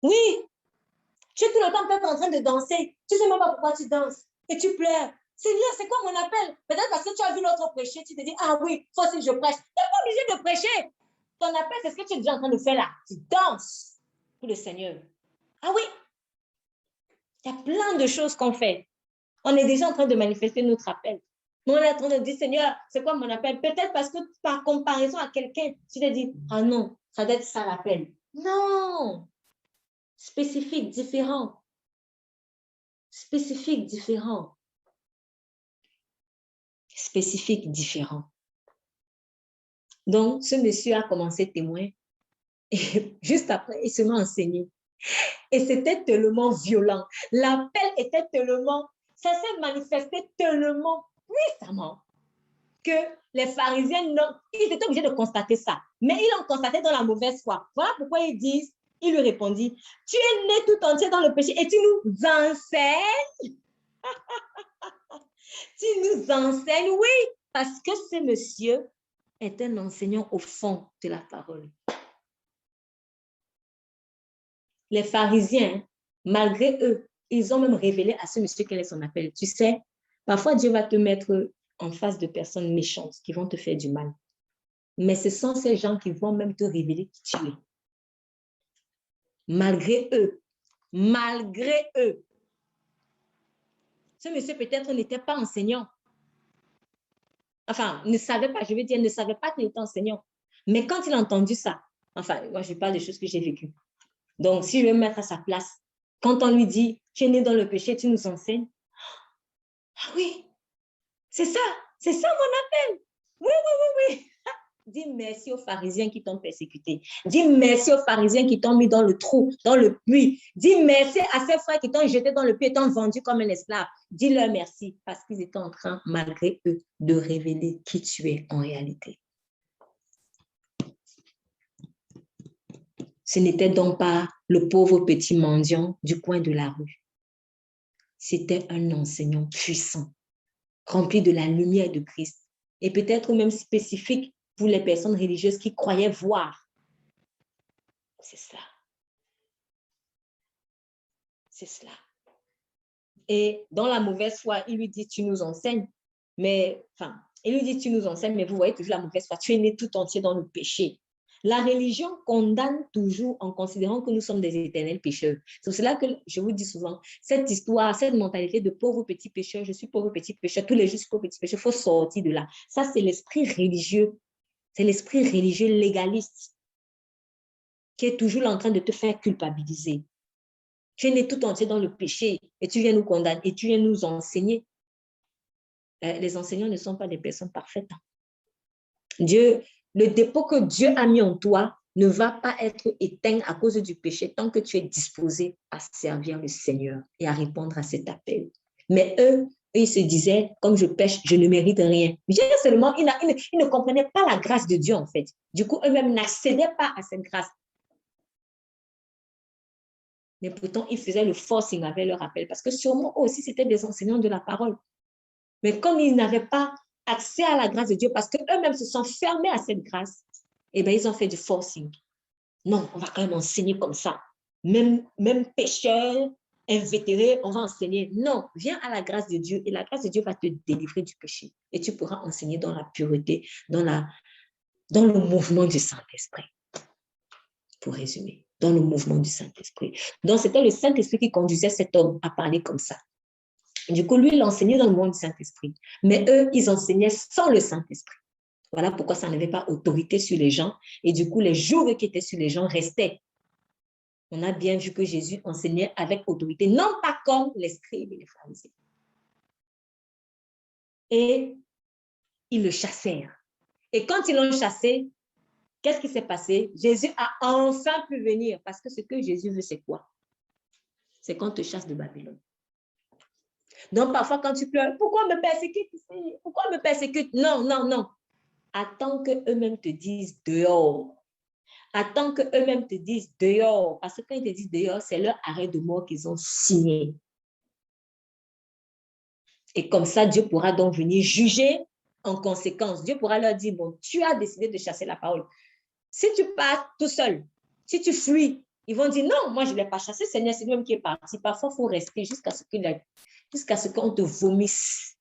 Oui, tu es tout le temps peut-être en train de danser. Tu ne sais même pas pourquoi tu danses. Et tu pleures. Seigneur, c'est quoi mon appel? Peut-être parce que tu as vu l'autre prêcher, tu te dis, ah oui, faut aussi que je prêche. Tu n'es pas obligé de prêcher. Ton appel, c'est ce que tu es déjà en train de faire là. Tu danses pour le Seigneur. Ah oui, il y a plein de choses qu'on fait. On est déjà en train de manifester notre appel. On est en train de dire, Seigneur, c'est quoi mon appel? Peut-être parce que par comparaison à quelqu'un, tu te dis, ah non, ça doit être ça l'appel. Non, spécifique, différent. Spécifique, différent. Spécifique, différent. Donc, ce monsieur a commencé témoin et juste après, il se m'a enseigné. Et c'était tellement violent. L'appel était tellement, ça s'est manifesté tellement puissamment que les pharisiens, ils étaient obligés de constater ça. Mais ils l'ont constaté dans la mauvaise foi. Voilà pourquoi ils disent, il lui répondit, tu es né tout entier dans le péché et tu nous enseignes. Tu nous enseignes, oui, parce que ce monsieur est un enseignant au fond de la parole. Les pharisiens, malgré eux, ils ont même révélé à ce monsieur quel est son appel. Tu sais, parfois Dieu va te mettre en face de personnes méchantes qui vont te faire du mal. Mais ce sont ces gens qui vont même te révéler qui tu es. Malgré eux. Malgré eux. Ce monsieur peut-être n'était pas enseignant. Enfin, ne savait pas, je veux dire, ne savait pas qu'il était enseignant. Mais quand il a entendu ça, enfin, moi je parle des choses que j'ai vécues. Donc, si je veux me mettre à sa place, quand on lui dit, tu es né dans le péché, tu nous enseignes. Ah oui, c'est ça mon appel. Oui, oui, oui, oui. Dis merci aux pharisiens qui t'ont persécuté. Dis merci aux pharisiens qui t'ont mis dans le trou, dans le puits. Dis merci à ces frères qui t'ont jeté dans le puits et t'ont vendu comme un esclave. Dis-leur merci parce qu'ils étaient en train, malgré eux, de révéler qui tu es en réalité. Ce n'était donc pas le pauvre petit mendiant du coin de la rue. C'était un enseignant puissant, rempli de la lumière de Christ et peut-être même spécifique pour les personnes religieuses qui croyaient voir. C'est cela. C'est cela. Et dans la mauvaise foi, il lui dit, tu nous enseignes. Mais, enfin, il lui dit, tu nous enseignes, mais vous voyez toujours la mauvaise foi. Tu es né tout entier dans le péché. La religion condamne toujours en considérant que nous sommes des éternels pécheurs. C'est pour cela que je vous dis souvent, cette histoire, cette mentalité de pauvre petit pécheur, je suis pauvre petit pécheur, tous les jours je suis pauvre petit pécheur, il faut sortir de là. Ça, c'est l'esprit religieux. C'est l'esprit religieux légaliste qui est toujours en train de te faire culpabiliser. Tu es né tout entier dans le péché et tu viens nous condamner et tu viens nous enseigner. Les enseignants ne sont pas des personnes parfaites. Dieu, le dépôt que Dieu a mis en toi ne va pas être éteint à cause du péché tant que tu es disposé à servir le Seigneur et à répondre à cet appel. Mais eux, ils se disaient, comme je pêche, je ne mérite rien. Dieu seulement, ils ne comprenaient pas la grâce de Dieu en fait. Du coup, eux-mêmes n'accédaient pas à cette grâce. Mais pourtant, ils faisaient le forcing avec leur appel parce que sûrement eux aussi, c'était des enseignants de la parole. Mais comme ils n'avaient pas accès à la grâce de Dieu parce qu'eux-mêmes se sont fermés à cette grâce, eh bien, ils ont fait du forcing. Non, on va quand même enseigner comme ça. Même pécheur, invétéré, on va enseigner. Non, viens à la grâce de Dieu et la grâce de Dieu va te délivrer du péché. Et tu pourras enseigner dans la pureté, dans le mouvement du Saint-Esprit. Pour résumer, dans le mouvement du Saint-Esprit. Donc, c'était le Saint-Esprit qui conduisait cet homme à parler comme ça. Du coup, lui, il enseignait dans le monde du Saint-Esprit. Mais eux, ils enseignaient sans le Saint-Esprit. Voilà pourquoi ça n'avait pas autorité sur les gens. Et du coup, les jours qui étaient sur les gens restaient. On a bien vu que Jésus enseignait avec autorité, non pas comme les scribes et les pharisiens. Et ils le chassèrent. Et quand ils l'ont chassé, qu'est-ce qui s'est passé? Jésus a enfin pu venir. Parce que ce que Jésus veut, c'est quoi? C'est qu'on te chasse de Babylone. Donc, parfois, quand tu pleures, pourquoi me persécute ici? Pourquoi me persécute? Non, non, non. Attends qu'eux-mêmes te disent dehors. Attends qu'eux-mêmes te disent dehors. Parce que quand ils te disent dehors, c'est leur arrêt de mort qu'ils ont signé. Et comme ça, Dieu pourra donc venir juger en conséquence. Dieu pourra leur dire, bon, tu as décidé de chasser la parole. Si tu pars tout seul, si tu fuis, ils vont dire, non, moi, je ne l'ai pas chassé, Seigneur, c'est lui-même qui est parti. Parfois, il faut rester jusqu'à ce qu'on te vomisse.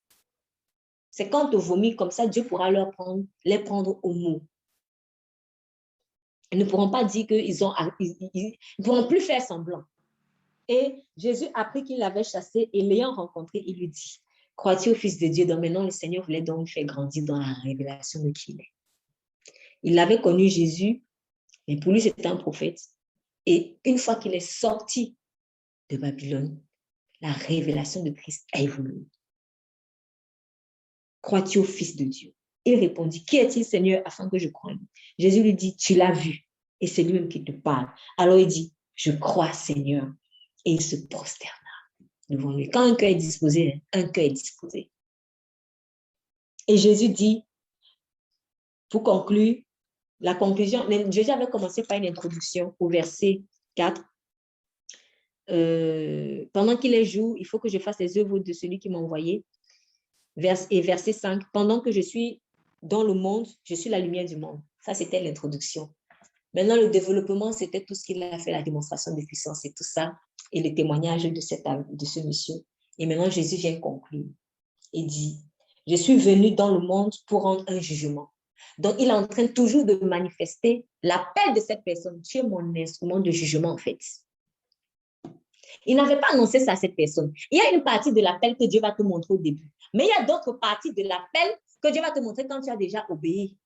C'est quand on te vomit comme ça, Dieu pourra les prendre au mot. Ils ne pourront pas dire qu'ils ne pourront plus faire semblant. Et Jésus, après qu'il l'avait chassé et l'ayant rencontré, il lui dit, crois-tu au Fils de Dieu? Donc maintenant, le Seigneur voulait donc faire grandir dans la révélation de qui il est. Il avait connu Jésus, mais pour lui, c'était un prophète. Et une fois qu'il est sorti de Babylone, la révélation de Christ a évolué. Crois-tu au Fils de Dieu? Il répondit, qui est-il, Seigneur, afin que je croie? Jésus lui dit, tu l'as vu, et c'est lui-même qui te parle. Alors il dit, je crois, Seigneur, et il se prosterna devant lui. Quand un cœur est disposé, un cœur est disposé. Et Jésus dit, pour conclure, la conclusion, Jésus avait commencé par une introduction au verset 4. Pendant qu'il est jour, il faut que je fasse les œuvres de celui qui m'a envoyé. Et verset 5, pendant que je suis dans le monde, je suis la lumière du monde. Ça, c'était l'introduction. Maintenant, le développement, c'était tout ce qu'il a fait, la démonstration de puissance et tout ça, et le témoignage de ce monsieur. Et maintenant, Jésus vient conclure et dit, je suis venu dans le monde pour rendre un jugement. Donc, il est en train toujours de manifester l'appel de cette personne. Tu es mon instrument de jugement, en fait. Il n'avait pas annoncé ça à cette personne. Il y a une partie de l'appel que Dieu va te montrer au début. Mais il y a d'autres parties de l'appel que Dieu va te montrer quand tu as déjà obéi.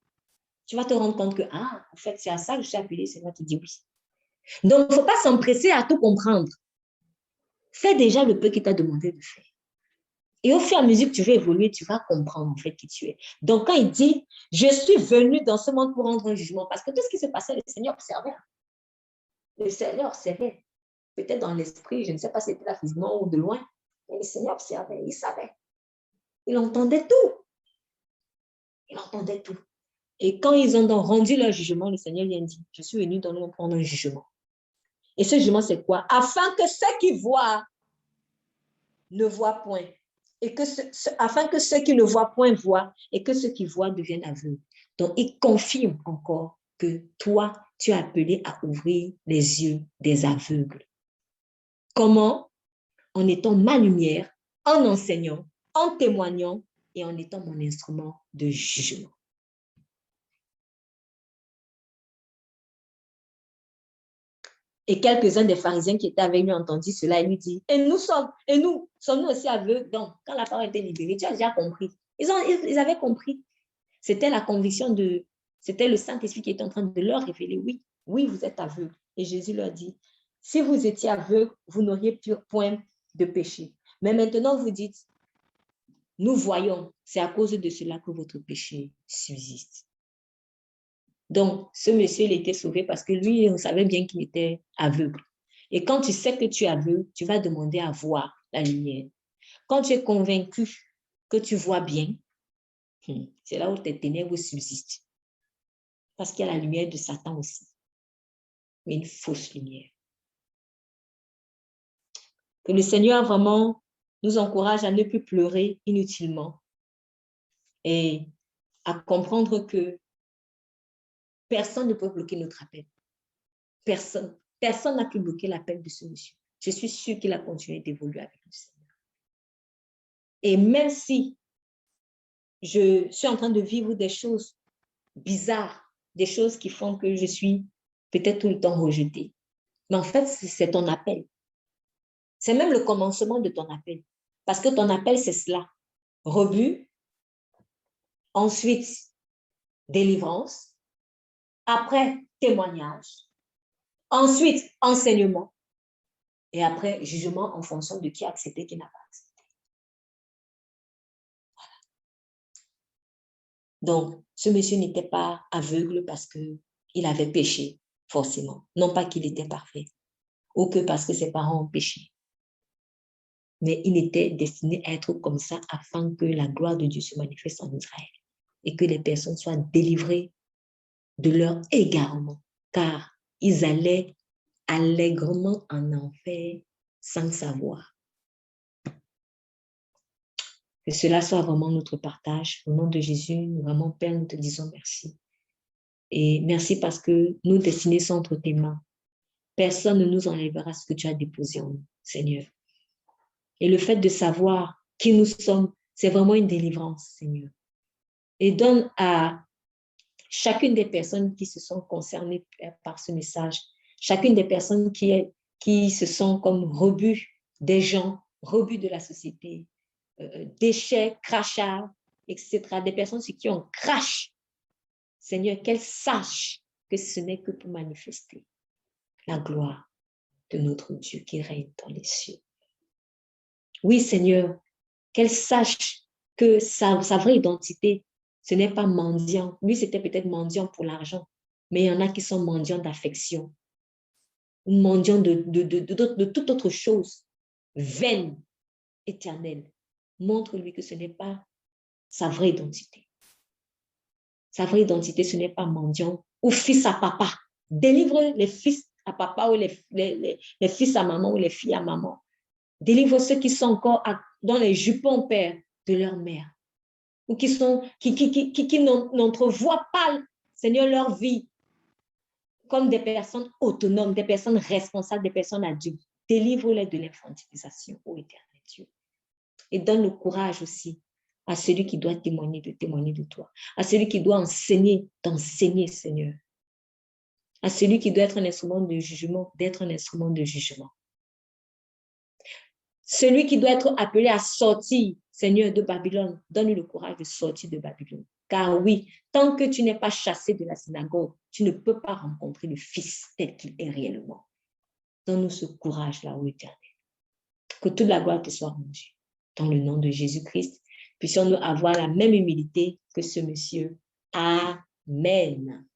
Tu vas te rendre compte que, en fait, c'est à ça que je suis appelé. C'est moi qui dis oui. Donc, il ne faut pas s'empresser à tout comprendre. Fais déjà le peu qu'il t'a demandé de faire. Et au fur et à mesure que tu vas évoluer, tu vas comprendre en fait qui tu es. Donc, quand il dit, je suis venu dans ce monde pour rendre un jugement, parce que tout ce qui se passait, le Seigneur observait. Le Seigneur observait. Peut-être dans l'esprit, je ne sais pas si c'était là physiquement ou de loin, mais le Seigneur observait, il savait. Il entendait tout. Il entendait tout. Et quand ils ont donc rendu leur jugement, le Seigneur vient dit, je suis venu dans le monde pour rendre un jugement. Et ce jugement, c'est quoi? Afin que ceux qui voient ne voient point. Et que afin que ceux qui ne voient point voient, et que ceux qui voient deviennent aveugles. Donc, il confirme encore que toi, tu es appelé à ouvrir les yeux des aveugles. Comment? En étant ma lumière, en enseignant, en témoignant et en étant mon instrument de jugement. Et quelques-uns des pharisiens qui étaient avec lui ont entendu cela et lui dit, et nous sommes-nous aussi aveugles? Donc, quand la parole était libérée, tu as déjà compris. Ils avaient compris. C'était la conviction c'était le Saint-Esprit qui était en train de leur révéler, oui, vous êtes aveugles. Et Jésus leur dit, si vous étiez aveugles, vous n'auriez point de péché. Mais maintenant, vous dites, nous voyons, c'est à cause de cela que votre péché subsiste. Donc, ce monsieur, il était sauvé parce que lui, on savait bien qu'il était aveugle. Et quand tu sais que tu es aveugle, tu vas demander à voir la lumière. Quand tu es convaincu que tu vois bien, c'est là où tes ténèbres subsistent. Parce qu'il y a la lumière de Satan aussi. Mais une fausse lumière. Que le Seigneur vraiment nous encourage à ne plus pleurer inutilement et à comprendre que personne ne peut bloquer notre appel. Personne. Personne n'a pu bloquer l'appel de ce monsieur. Je suis sûre qu'il a continué d'évoluer avec le Seigneur. Et même si je suis en train de vivre des choses bizarres, des choses qui font que je suis peut-être tout le temps rejetée, mais en fait, c'est ton appel. C'est même le commencement de ton appel. Parce que ton appel, c'est cela. Rebut, ensuite délivrance, après témoignage, ensuite enseignement, et après jugement en fonction de qui a accepté, qui n'a pas accepté. Voilà. Donc, ce monsieur n'était pas aveugle parce qu'il avait péché, forcément. Non pas qu'il était parfait, ou que parce que ses parents ont péché. Mais il était destiné à être comme ça afin que la gloire de Dieu se manifeste en Israël et que les personnes soient délivrées de leur égarement, car ils allaient allègrement en enfer sans savoir. Que cela soit vraiment notre partage. Au nom de Jésus, vraiment, Père, nous te disons merci. Et merci parce que nos destinées sont entre tes mains. Personne ne nous enlèvera ce que tu as déposé en nous, Seigneur. Et le fait de savoir qui nous sommes, c'est vraiment une délivrance, Seigneur. Et donne à chacune des personnes qui se sont concernées par ce message, chacune des personnes qui se sont comme rebuts des gens, rebuts de la société, déchets, crachats, etc. Des personnes sur qui on crache. Seigneur, qu'elles sachent que ce n'est que pour manifester la gloire de notre Dieu qui règne dans les cieux. Oui, Seigneur, qu'elles sachent que sa vraie identité, ce n'est pas mendiant. Lui, c'était peut-être mendiant pour l'argent, mais il y en a qui sont mendiants d'affection, mendiants de toute autre chose, vaine, éternelle. Montre-lui que ce n'est pas sa vraie identité. Sa vraie identité, ce n'est pas mendiant ou fils à papa. Délivre les fils à papa ou les fils à maman ou les filles à maman. Délivre ceux qui sont encore dans les jupons, Père, de leur mère. Ou qui n'entrevoient pas, Seigneur, leur vie comme des personnes autonomes, des personnes responsables, des personnes adultes. Délivre-les de l'infantilisation, ô éternel Dieu. Et donne le courage aussi à celui qui doit témoigner de toi, à celui qui doit enseigner, d'enseigner, Seigneur, à celui qui doit être un instrument de jugement, d'être un instrument de jugement. Celui qui doit être appelé à sortir, Seigneur, de Babylone, donne-lui le courage de sortir de Babylone. Car oui, tant que tu n'es pas chassé de la synagogue, tu ne peux pas rencontrer le Fils tel qu'il est réellement. Donne-nous ce courage-là, ô Éternel. Que toute la gloire te soit rendue. Dans le nom de Jésus-Christ, puissions-nous avoir la même humilité que ce monsieur. Amen.